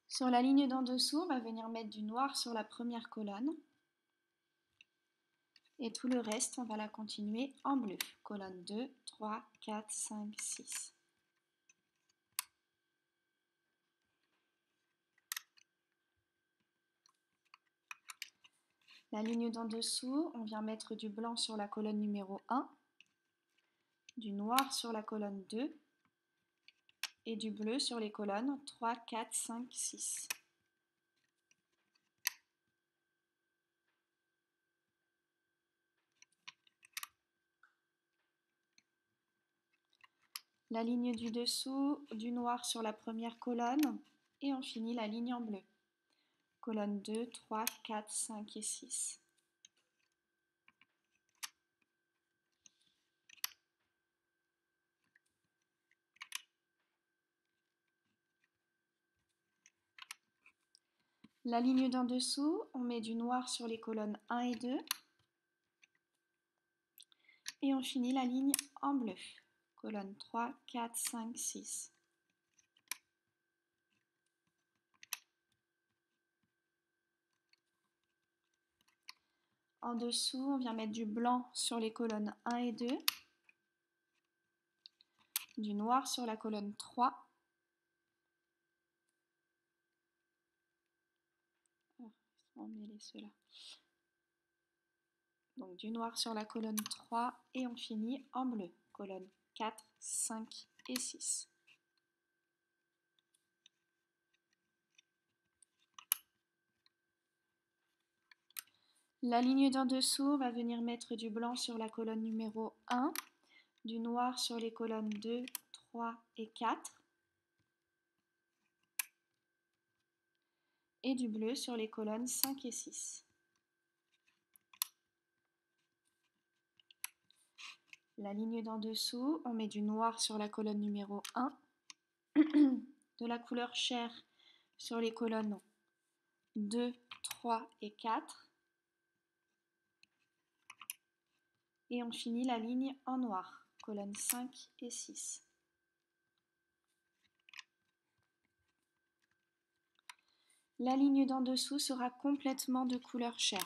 S1: Sur la ligne d'en dessous, on va venir mettre du noir sur la première colonne. Et tout le reste, on va la continuer en bleu. Colonne 2, 3, 4, 5, 6. La ligne d'en dessous, on vient mettre du blanc sur la colonne numéro 1, du noir sur la colonne 2 et du bleu sur les colonnes 3, 4, 5, 6. La ligne du dessous, du noir sur la première colonne et on finit la ligne en bleu. Colonne 2, 3, 4, 5 et 6. La ligne d'en dessous, on met du noir sur les colonnes 1 et 2 et on finit la ligne en bleu. Colonne 3, 4, 5, 6. En dessous, on vient mettre du blanc sur les colonnes 1 et 2, du noir sur la colonne 3, on met ceux-là. Donc du noir sur la colonne 3 et on finit en bleu. Colonne 4, 5 et 6. La ligne d'en dessous, on va venir mettre du blanc sur la colonne numéro 1, du noir sur les colonnes 2, 3 et 4 et du bleu sur les colonnes 5 et 6. La ligne d'en dessous, on met du noir sur la colonne numéro 1, de la couleur chair sur les colonnes 2, 3 et 4. Et on finit la ligne en noir, colonnes 5 et 6. La ligne d'en dessous sera complètement de couleur chair.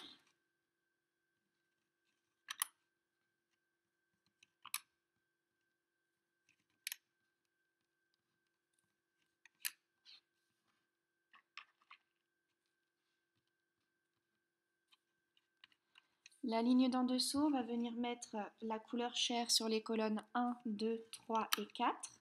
S1: La ligne d'en dessous, on va venir mettre la couleur chair sur les colonnes 1, 2, 3 et 4.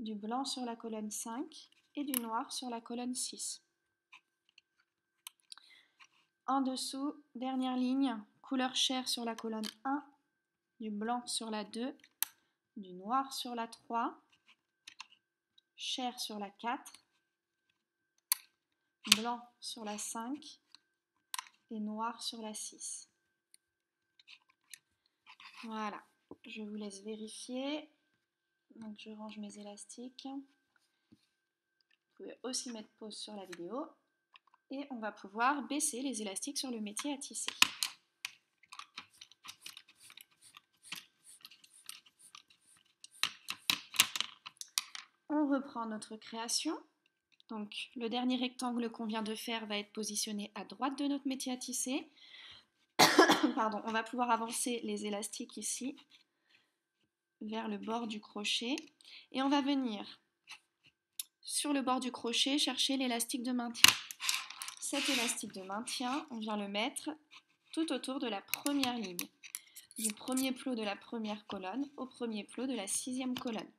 S1: Du blanc sur la colonne 5 et du noir sur la colonne 6. En dessous, dernière ligne, couleur chair sur la colonne 1, du blanc sur la 2, du noir sur la 3, chair sur la 4, blanc sur la 5 et noir sur la 6. Voilà, je vous laisse vérifier. Donc je range mes élastiques. Vous pouvez aussi mettre pause sur la vidéo. Et on va pouvoir baisser les élastiques sur le métier à tisser. On reprend notre création. Donc le dernier rectangle qu'on vient de faire va être positionné à droite de notre métier à tisser. Pardon, on va pouvoir avancer les élastiques ici vers le bord du crochet. Et on va venir sur le bord du crochet chercher l'élastique de maintien. Cet élastique de maintien, on vient le mettre tout autour de la première ligne, du premier plot de la première colonne au premier plot de la 6e colonne.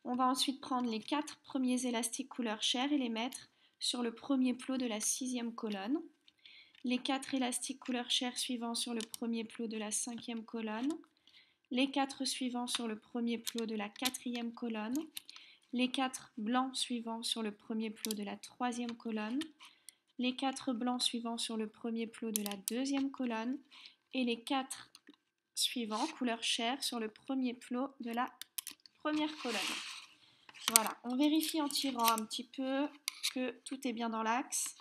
S1: On va ensuite prendre les 4 premiers élastiques couleur chair et les mettre sur le premier plot de la 6e colonne, les 4 élastiques couleur chair suivants sur le premier plot de la 5e colonne, les 4 suivants sur le premier plot de la 4e colonne, les 4 blancs suivants sur le premier plot de la 3e colonne, les 4 blancs suivants sur le premier plot de la 2e colonne et les 4 suivants couleur chair sur le premier plot de la première colonne. Voilà, on vérifie en tirant un petit peu que tout est bien dans l'axe.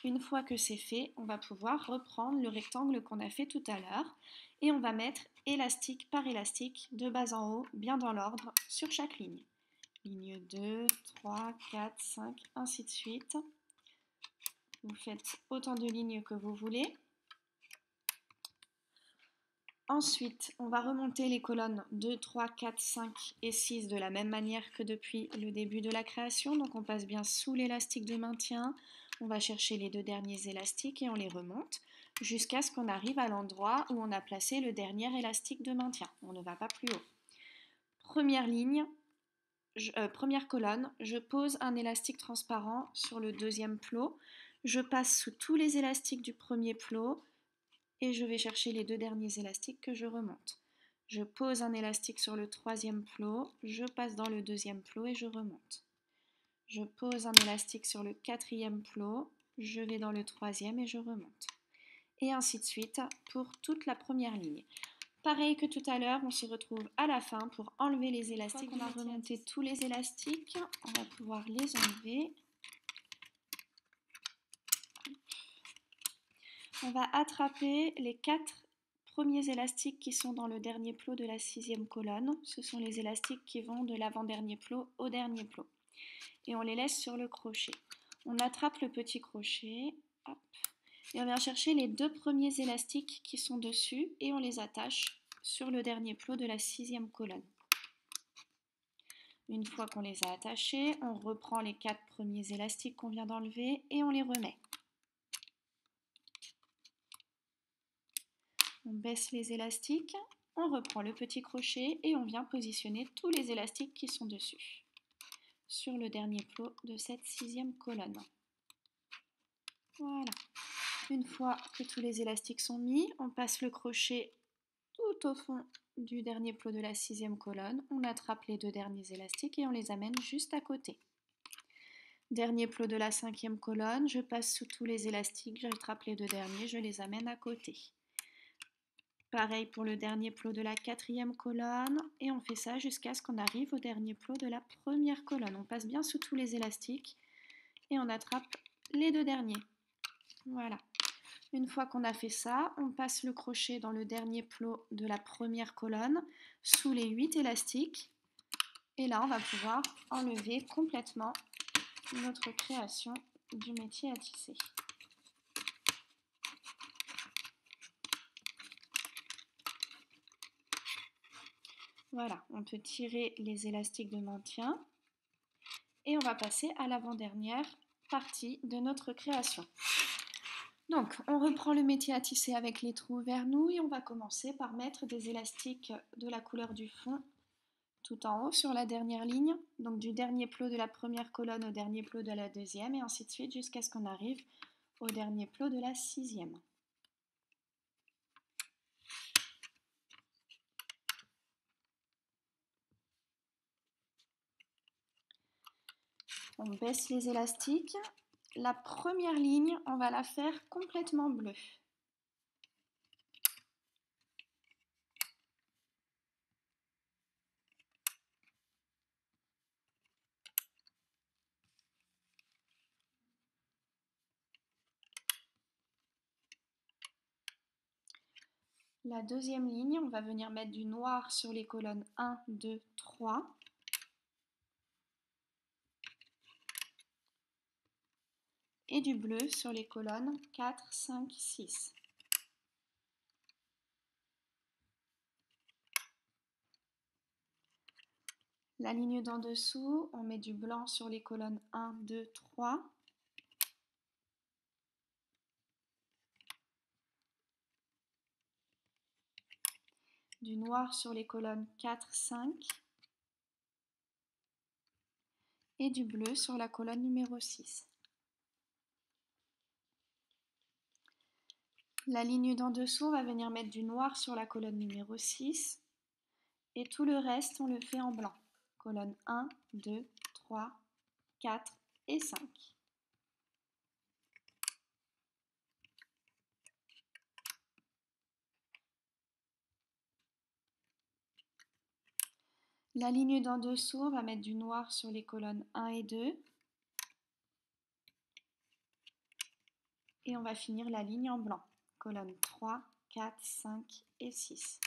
S1: Une fois que c'est fait, on va pouvoir reprendre le rectangle qu'on a fait tout à l'heure et on va mettre élastique par élastique de bas en haut, bien dans l'ordre, sur chaque ligne. Ligne 2, 3, 4, 5, ainsi de suite. Vous faites autant de lignes que vous voulez. Ensuite, on va remonter les colonnes 2, 3, 4, 5 et 6 de la même manière que depuis le début de la création. Donc on passe bien sous l'élastique de maintien, on va chercher les 2 derniers élastiques et on les remonte jusqu'à ce qu'on arrive à l'endroit où on a placé le dernier élastique de maintien. On ne va pas plus haut. Première ligne, première colonne, je pose un élastique transparent sur le 2e plot. Je passe sous tous les élastiques du premier plot et je vais chercher les 2 derniers élastiques que je remonte. Je pose un élastique sur le 3e plot, je passe dans le 2e plot et je remonte. Je pose un élastique sur le 4e plot, je vais dans le 3e et je remonte. Et ainsi de suite pour toute la première ligne. Pareil que tout à l'heure, on se retrouve à la fin pour enlever les élastiques. On a remonté tous les élastiques, on va pouvoir les enlever. On va attraper les 4 premiers élastiques qui sont dans le dernier plot de la 6e colonne. Ce sont les élastiques qui vont de l'avant-dernier plot au dernier plot. Et on les laisse sur le crochet. On attrape le petit crochet, hop, et on vient chercher les 2 premiers élastiques qui sont dessus et on les attache sur le dernier plot de la 6e colonne. Une fois qu'on les a attachés, on reprend les 4 premiers élastiques qu'on vient d'enlever et on les remet. On baisse les élastiques, on reprend le petit crochet et on vient positionner tous les élastiques qui sont dessus sur le dernier plot de cette 6e colonne. Voilà. Une fois que tous les élastiques sont mis, on passe le crochet tout au fond du dernier plot de la 6e colonne. On attrape les 2 derniers élastiques et on les amène juste à côté. Dernier plot de la 5e colonne, je passe sous tous les élastiques, j'attrape les 2 derniers, je les amène à côté. Pareil pour le dernier plot de la quatrième colonne et on fait ça jusqu'à ce qu'on arrive au dernier plot de la première colonne. On passe bien sous tous les élastiques et on attrape les deux derniers. Voilà. Une fois qu'on a fait ça, on passe le crochet dans le dernier plot de la première colonne sous les 8 élastiques. Et là, on va pouvoir enlever complètement notre création du métier à tisser. Voilà, on peut tirer les élastiques de maintien et on va passer à l'avant-dernière partie de notre création. Donc, on reprend le métier à tisser avec les trous vers nous et on va commencer par mettre des élastiques de la couleur du fond tout en haut sur la dernière ligne, donc du dernier plot de la première colonne au dernier plot de la deuxième et ainsi de suite jusqu'à ce qu'on arrive au dernier plot de la sixième. On baisse les élastiques. La première ligne, on va la faire complètement bleue. La deuxième ligne, on va venir mettre du noir sur les colonnes 1, 2, 3. Et du bleu sur les colonnes 4, 5, 6. La ligne d'en dessous, on met du blanc sur les colonnes 1, 2, 3. Du noir sur les colonnes 4, 5. Et du bleu sur la colonne numéro 6. La ligne d'en dessous, on va venir mettre du noir sur la colonne numéro 6. Et tout le reste, on le fait en blanc. Colonne 1, 2, 3, 4 et 5. La ligne d'en dessous, on va mettre du noir sur les colonnes 1 et 2. Et on va finir la ligne en blanc. Colonnes 3, 4, 5 et 6.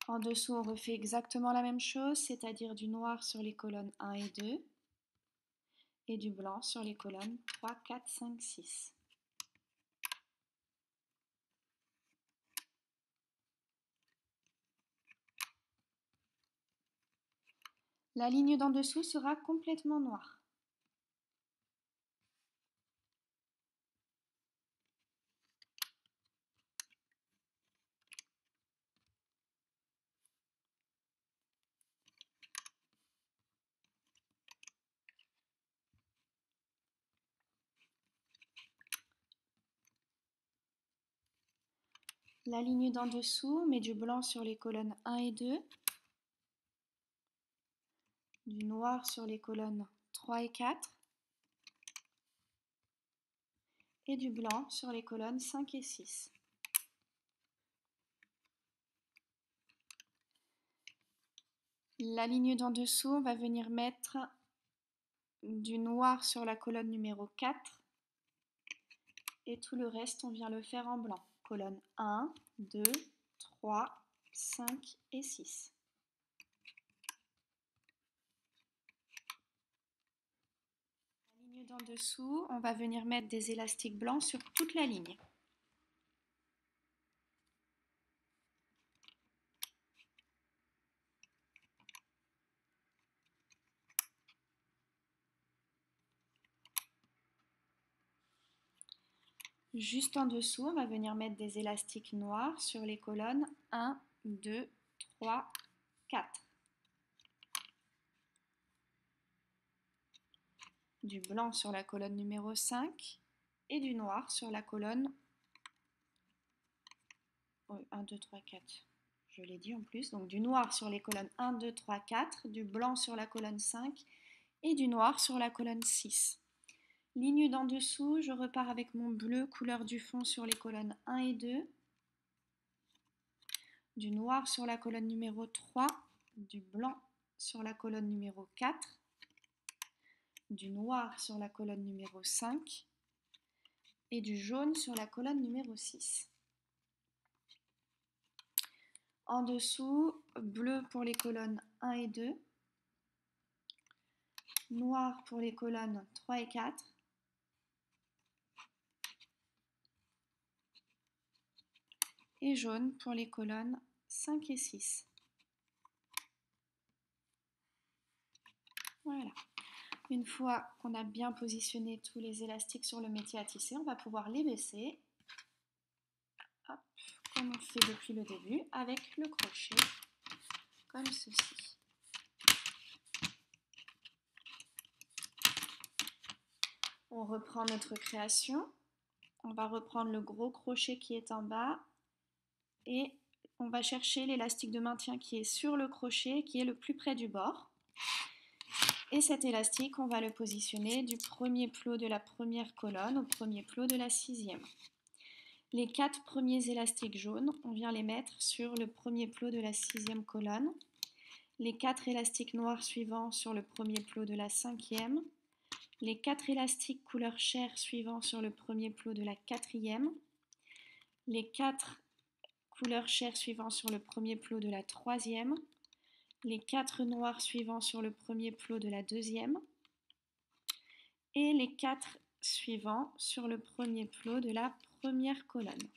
S1: En dessous, on refait exactement la même chose, c'est-à-dire du noir sur les colonnes 1 et 2 et du blanc sur les colonnes 3, 4, 5, 6. La ligne d'en dessous sera complètement noire. La ligne d'en dessous, on met du blanc sur les colonnes 1 et 2, du noir sur les colonnes 3 et 4, et du blanc sur les colonnes 5 et 6. La ligne d'en dessous, on va venir mettre du noir sur la colonne numéro 4, et tout le reste, on vient le faire en blanc. Colonne 1, 2, 3, 5 et 6. La ligne d'en dessous, on va venir mettre des élastiques blancs sur toute la ligne. Juste en dessous, on va venir mettre des élastiques noirs sur les colonnes 1, 2, 3, 4. Du blanc sur la colonne numéro 5 et du noir sur la colonne 1, 2, 3, 4. Je l'ai dit en plus. Donc du noir sur les colonnes 1, 2, 3, 4, du blanc sur la colonne 5 et du noir sur la colonne 6. Ligne d'en dessous, je repars avec mon bleu couleur du fond sur les colonnes 1 et 2, du noir sur la colonne numéro 3, du blanc sur la colonne numéro 4, du noir sur la colonne numéro 5 et du jaune sur la colonne numéro 6. En dessous, bleu pour les colonnes 1 et 2, noir pour les colonnes 3 et 4, et jaune pour les colonnes 5 et 6. Voilà. Une fois qu'on a bien positionné tous les élastiques sur le métier à tisser, on va pouvoir les baisser, hop, comme on fait depuis le début, avec le crochet, comme ceci. On reprend notre création, on va reprendre le gros crochet qui est en bas, et on va chercher l'élastique de maintien qui est sur le crochet, qui est le plus près du bord. Et cet élastique, on va le positionner du premier plot de la première colonne au premier plot de la sixième. Les 4 premiers élastiques jaunes, on vient les mettre sur le premier plot de la sixième colonne. Les 4 élastiques noirs suivants sur le premier plot de la cinquième. Les 4 élastiques couleur chair suivants sur le premier plot de la quatrième. Les 4 couleur chair suivants sur le premier plot de la troisième. Les 4 noirs suivants sur le premier plot de la deuxième. Et les 4 suivants sur le premier plot de la première colonne.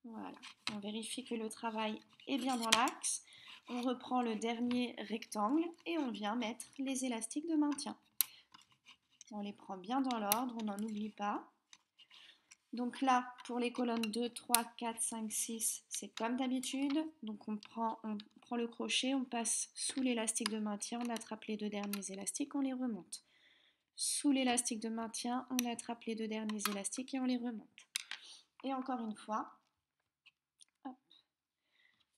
S1: Voilà, on vérifie que le travail est bien dans l'axe. On reprend le dernier rectangle et on vient mettre les élastiques de maintien. On les prend bien dans l'ordre, on n'en oublie pas. Donc là, pour les colonnes 2, 3, 4, 5, 6, c'est comme d'habitude. Donc on prend le crochet, on passe sous l'élastique de maintien, on attrape les 2 derniers élastiques, on les remonte. Sous l'élastique de maintien, on attrape les 2 derniers élastiques et on les remonte. Et encore une fois, hop,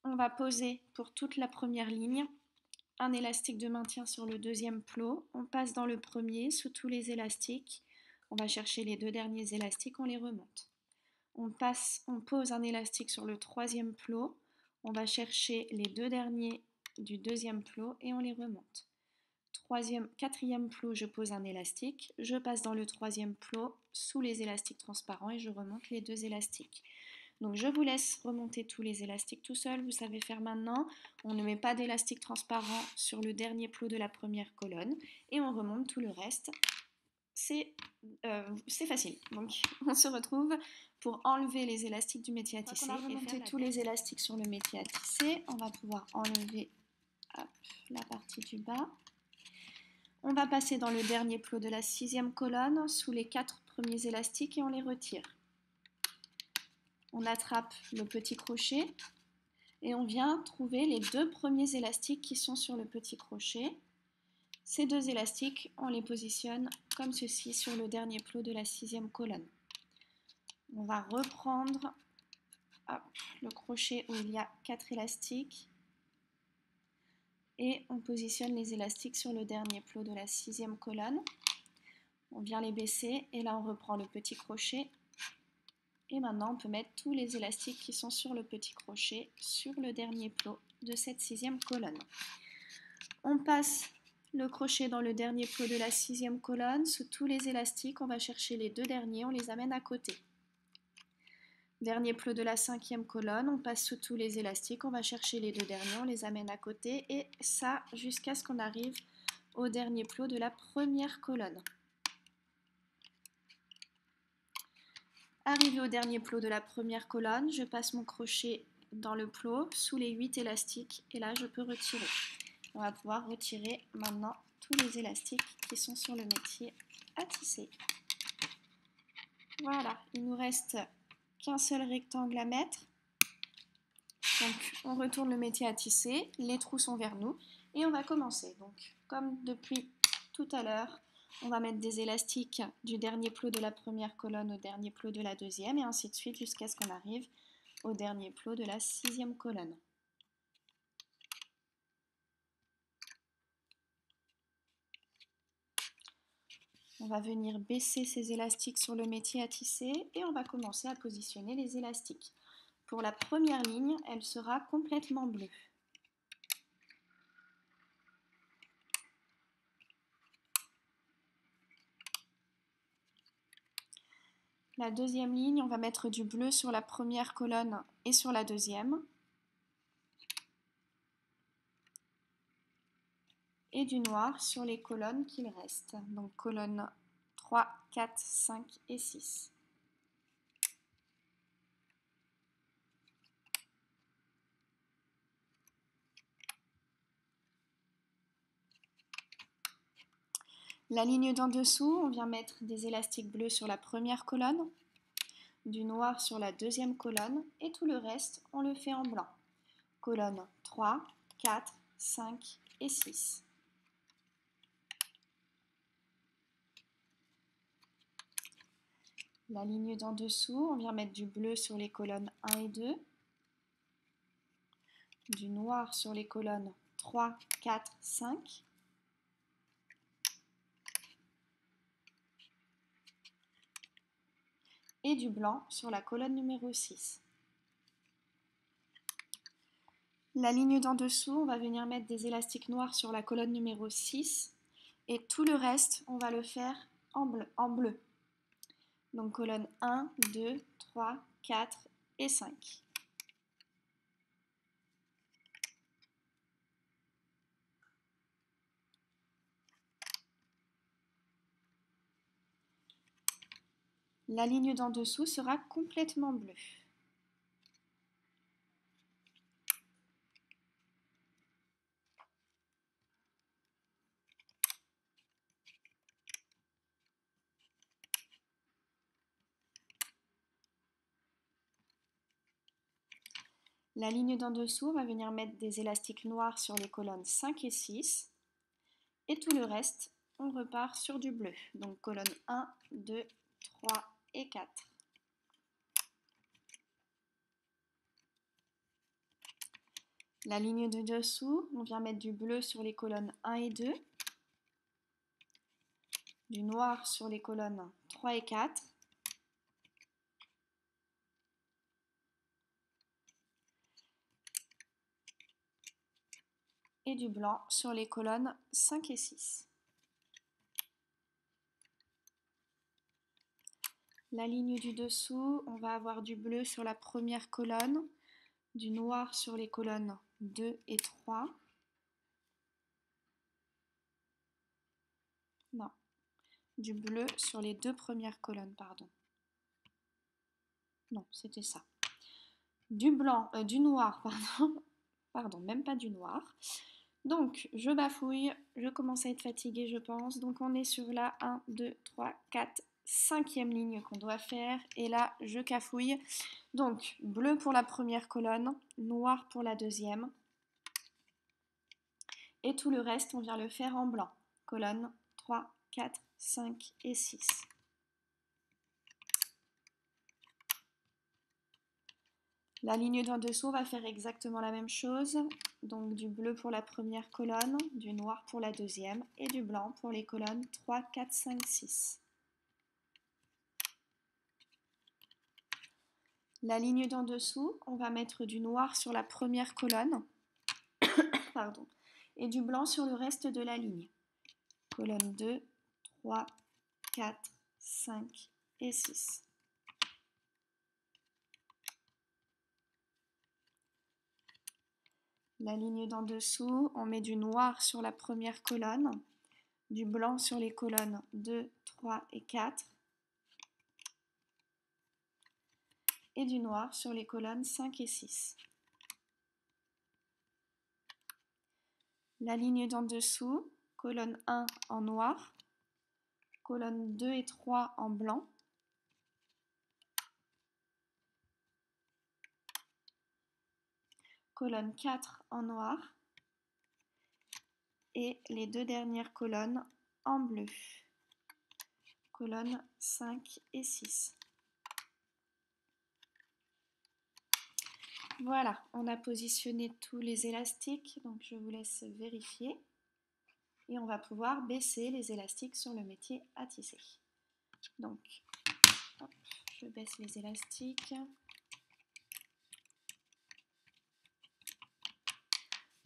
S1: on va poser pour toute la première ligne un élastique de maintien sur le deuxième plot. On passe dans le premier sous tous les élastiques. On va chercher les 2 derniers élastiques, on les remonte. On pose un élastique sur le troisième plot. On va chercher les 2 derniers du deuxième plot et on les remonte. Quatrième plot, je pose un élastique, je passe dans le troisième plot sous les élastiques transparents et je remonte les 2 élastiques. Donc je vous laisse remonter tous les élastiques tout seul, vous savez faire maintenant. On ne met pas d'élastique transparent sur le dernier plot de la première colonne et on remonte tout le reste. C'est facile. Donc on se retrouve pour enlever les élastiques du métier à tisser. On a remonté tous les élastiques sur le métier à tisser. On va pouvoir enlever la partie du bas. On va passer dans le dernier plot de la sixième colonne sous les 4 premiers élastiques et on les retire. On attrape le petit crochet et on vient trouver les 2 premiers élastiques qui sont sur le petit crochet. Ces 2 élastiques, on les positionne comme ceci sur le dernier plot de la sixième colonne. On va reprendre le crochet où il y a 4 élastiques et on positionne les élastiques sur le dernier plot de la sixième colonne. On vient les baisser et là on reprend le petit crochet et maintenant on peut mettre tous les élastiques qui sont sur le petit crochet sur le dernier plot de cette sixième colonne. On passe le crochet dans le dernier plot de la sixième colonne. Sous tous les élastiques, on va chercher les 2 derniers, on les amène à côté. Dernier plot de la cinquième colonne, on passe sous tous les élastiques, on va chercher les 2 derniers, on les amène à côté et ça jusqu'à ce qu'on arrive au dernier plot de la première colonne. Arrivé au dernier plot de la première colonne, je passe mon crochet dans le plot sous les 8 élastiques et là je peux retirer. On va pouvoir retirer maintenant tous les élastiques qui sont sur le métier à tisser. Voilà, il nous reste qu'un seul rectangle à mettre. Donc on retourne le métier à tisser, les trous sont vers nous et on va commencer. Donc comme depuis tout à l'heure, on va mettre des élastiques du dernier plot de la première colonne au dernier plot de la deuxième et ainsi de suite jusqu'à ce qu'on arrive au dernier plot de la sixième colonne. On va venir baisser ces élastiques sur le métier à tisser et on va commencer à positionner les élastiques. Pour la première ligne, elle sera complètement bleue. La deuxième ligne, on va mettre du bleu sur la première colonne et sur la deuxième. Et du noir sur les colonnes qu'il reste. Donc colonnes 3, 4, 5 et 6. La ligne d'en dessous, on vient mettre des élastiques bleus sur la première colonne, du noir sur la deuxième colonne et tout le reste, on le fait en blanc. Colonnes 3, 4, 5 et 6. La ligne d'en dessous, on vient mettre du bleu sur les colonnes 1 et 2, du noir sur les colonnes 3, 4, 5 et du blanc sur la colonne numéro 6. La ligne d'en dessous, on va venir mettre des élastiques noirs sur la colonne numéro 6 et tout le reste, on va le faire en bleu. Donc colonne 1, 2, 3, 4 et 5. La ligne d'en dessous sera complètement bleue. La ligne d'en dessous, on va venir mettre des élastiques noirs sur les colonnes 5 et 6. Et tout le reste, on repart sur du bleu. Donc colonne 1, 2, 3 et 4. La ligne de dessous, on vient mettre du bleu sur les colonnes 1 et 2, du noir sur les colonnes 3 et 4, et du blanc sur les colonnes 5 et 6. La ligne du dessous, on va avoir du bleu sur la première colonne, du noir sur les colonnes 2 et 3. Non, du bleu sur les deux premières colonnes, pardon. Non, c'était ça. Du noir, pardon. Pardon, même pas du noir. Donc, je bafouille, je commence à être fatiguée, je pense. Donc, on est sur la 1, 2, 3, 4, 5e ligne qu'on doit faire. Et là, je cafouille. Donc, bleu pour la première colonne, noir pour la deuxième. Et tout le reste, on vient le faire en blanc. Colonne 3, 4, 5 et 6. La ligne d'en dessous, on va faire exactement la même chose. Donc du bleu pour la première colonne, du noir pour la deuxième et du blanc pour les colonnes 3, 4, 5, 6. La ligne d'en dessous, on va mettre du noir sur la première colonne pardon, et du blanc sur le reste de la ligne. Colonne 2, 3, 4, 5 et 6. La ligne d'en dessous, on met du noir sur la première colonne, du blanc sur les colonnes 2, 3 et 4 et du noir sur les colonnes 5 et 6. La ligne d'en dessous, colonne 1 en noir, colonne 2 et 3 en blanc, colonne 4 en noir et les deux dernières colonnes en bleu, colonnes 5 et 6. Voilà, on a positionné tous les élastiques, donc je vous laisse vérifier. et on va pouvoir baisser les élastiques sur le métier à tisser. Donc, hop, je baisse les élastiques.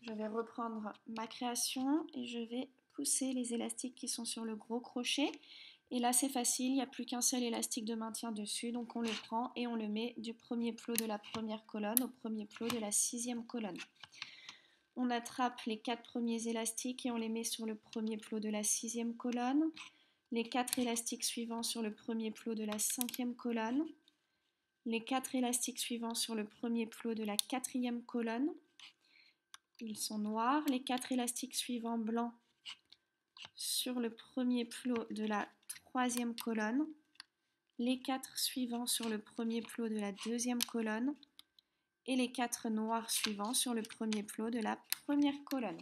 S1: Je vais reprendre ma création et je vais pousser les élastiques qui sont sur le gros crochet. Et là, c'est facile, il n'y a plus qu'un seul élastique de maintien dessus, donc on le prend et on le met du premier plot de la première colonne au premier plot de la 6e colonne. On attrape les 4 premiers élastiques et on les met sur le premier plot de la 6e colonne, les 4 élastiques suivants sur le premier plot de la 5e colonne, les 4 élastiques suivants sur le premier plot de la 4e colonne. Ils sont noirs, les 4 élastiques suivants blancs sur le premier plot de la 3e colonne, les 4 suivants sur le premier plot de la 2e colonne et les 4 noirs suivants sur le premier plot de la première colonne.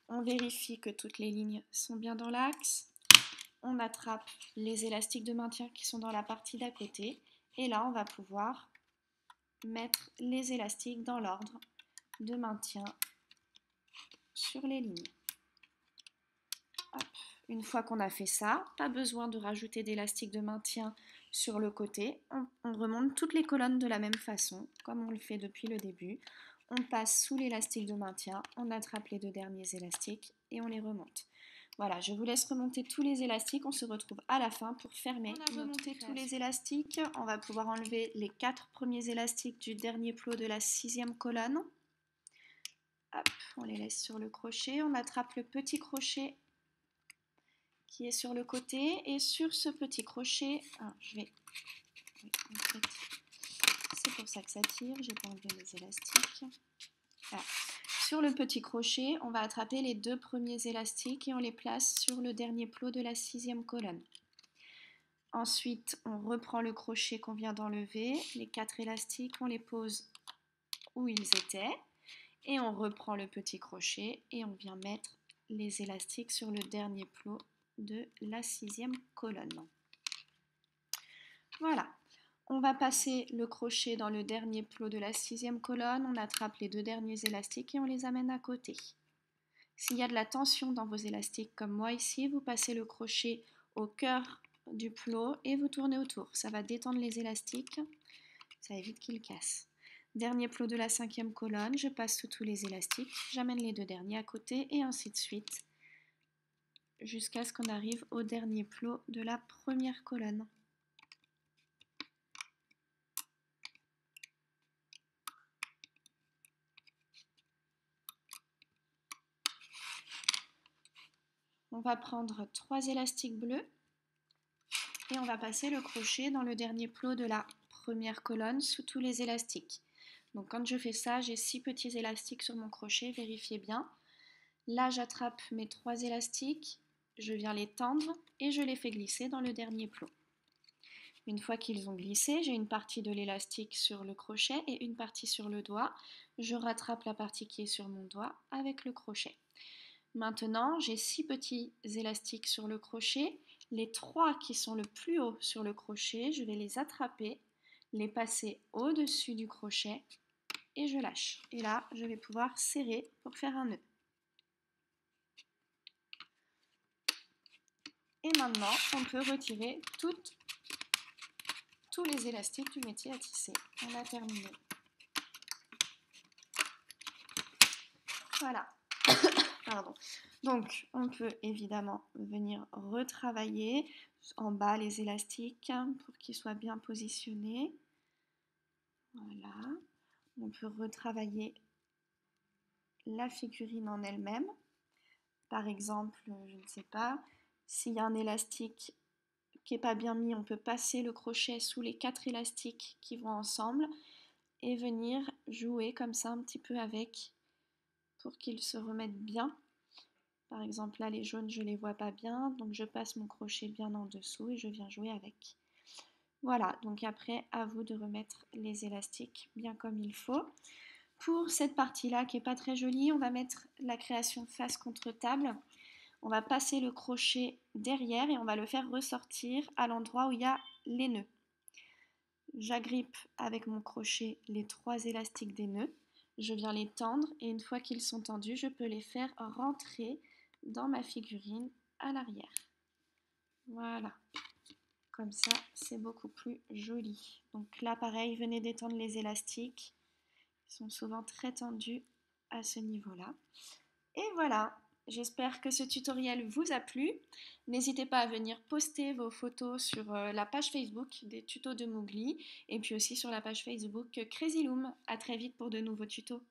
S1: On vérifie que toutes les lignes sont bien dans l'axe. On attrape les élastiques de maintien qui sont dans la partie d'à côté et là on va pouvoir mettre les élastiques dans l'ordre de maintien sur les lignes. Hop. Une fois qu'on a fait ça, pas besoin de rajouter d'élastique de maintien sur le côté. On remonte toutes les colonnes de la même façon, comme on le fait depuis le début. On passe sous l'élastique de maintien, on attrape les 2 derniers élastiques et on les remonte. Voilà, je vous laisse remonter tous les élastiques. On se retrouve à la fin pour fermer. On a remonté tous les élastiques. On va pouvoir enlever les 4 premiers élastiques du dernier plot de la 6e colonne. Hop, on les laisse sur le crochet. On attrape le petit crochet qui est sur le côté et sur ce petit crochet, c'est pour ça que ça tire, j'ai pas enlevé les élastiques. Voilà. Sur le petit crochet, on va attraper les 2 premiers élastiques et on les place sur le dernier plot de la 6e colonne. Ensuite, on reprend le crochet qu'on vient d'enlever, les 4 élastiques, on les pose où ils étaient et on reprend le petit crochet et on vient mettre les élastiques sur le dernier plot de la 6e colonne. Voilà, on va passer le crochet dans le dernier plot de la 6e colonne, on attrape les 2 derniers élastiques et on les amène à côté. S'il y a de la tension dans vos élastiques comme moi ici, vous passez le crochet au cœur du plot et vous tournez autour. Ça va détendre les élastiques, ça évite qu'ils cassent. Dernier plot de la 5e colonne, je passe sous tous les élastiques, j'amène les 2 derniers à côté et ainsi de suite jusqu'à ce qu'on arrive au dernier plot de la première colonne. On va prendre 3 élastiques bleus et on va passer le crochet dans le dernier plot de la première colonne sous tous les élastiques. Donc quand je fais ça, j'ai 6 petits élastiques sur mon crochet, vérifiez bien. Là, j'attrape mes 3 élastiques, je viens les tendre et je les fais glisser dans le dernier plot. Une fois qu'ils ont glissé, j'ai une partie de l'élastique sur le crochet et une partie sur le doigt. Je rattrape la partie qui est sur mon doigt avec le crochet. Maintenant, j'ai 6 petits élastiques sur le crochet. Les 3 qui sont le plus haut sur le crochet, je vais les attraper, les passer au-dessus du crochet et je lâche. Et là, je vais pouvoir serrer pour faire un nœud. Et maintenant, on peut retirer tous les élastiques du métier à tisser. On a terminé. Voilà. Pardon. Donc, on peut évidemment venir retravailler en bas les élastiques pour qu'ils soient bien positionnés. Voilà. On peut retravailler la figurine en elle-même. Par exemple, je ne sais pas, s'il y a un élastique qui n'est pas bien mis, on peut passer le crochet sous les 4 élastiques qui vont ensemble et venir jouer comme ça un petit peu avec pour qu'ils se remettent bien. Par exemple, là, les jaunes, je ne les vois pas bien, donc je passe mon crochet bien en dessous et je viens jouer avec. Voilà, donc après, à vous de remettre les élastiques bien comme il faut. Pour cette partie-là, qui n'est pas très jolie, on va mettre la création face contre table. On va passer le crochet derrière et on va le faire ressortir à l'endroit où il y a les nœuds. J'agrippe avec mon crochet les 3 élastiques des nœuds. Je viens les tendre et une fois qu'ils sont tendus, je peux les faire rentrer dans ma figurine à l'arrière. Voilà, comme ça c'est beaucoup plus joli. Donc là pareil, venez détendre les élastiques, ils sont souvent très tendus à ce niveau-là. Et voilà, j'espère que ce tutoriel vous a plu. N'hésitez pas à venir poster vos photos sur la page Facebook des tutos de Mowgli et puis aussi sur la page Facebook Crazy Loom. À très vite pour de nouveaux tutos.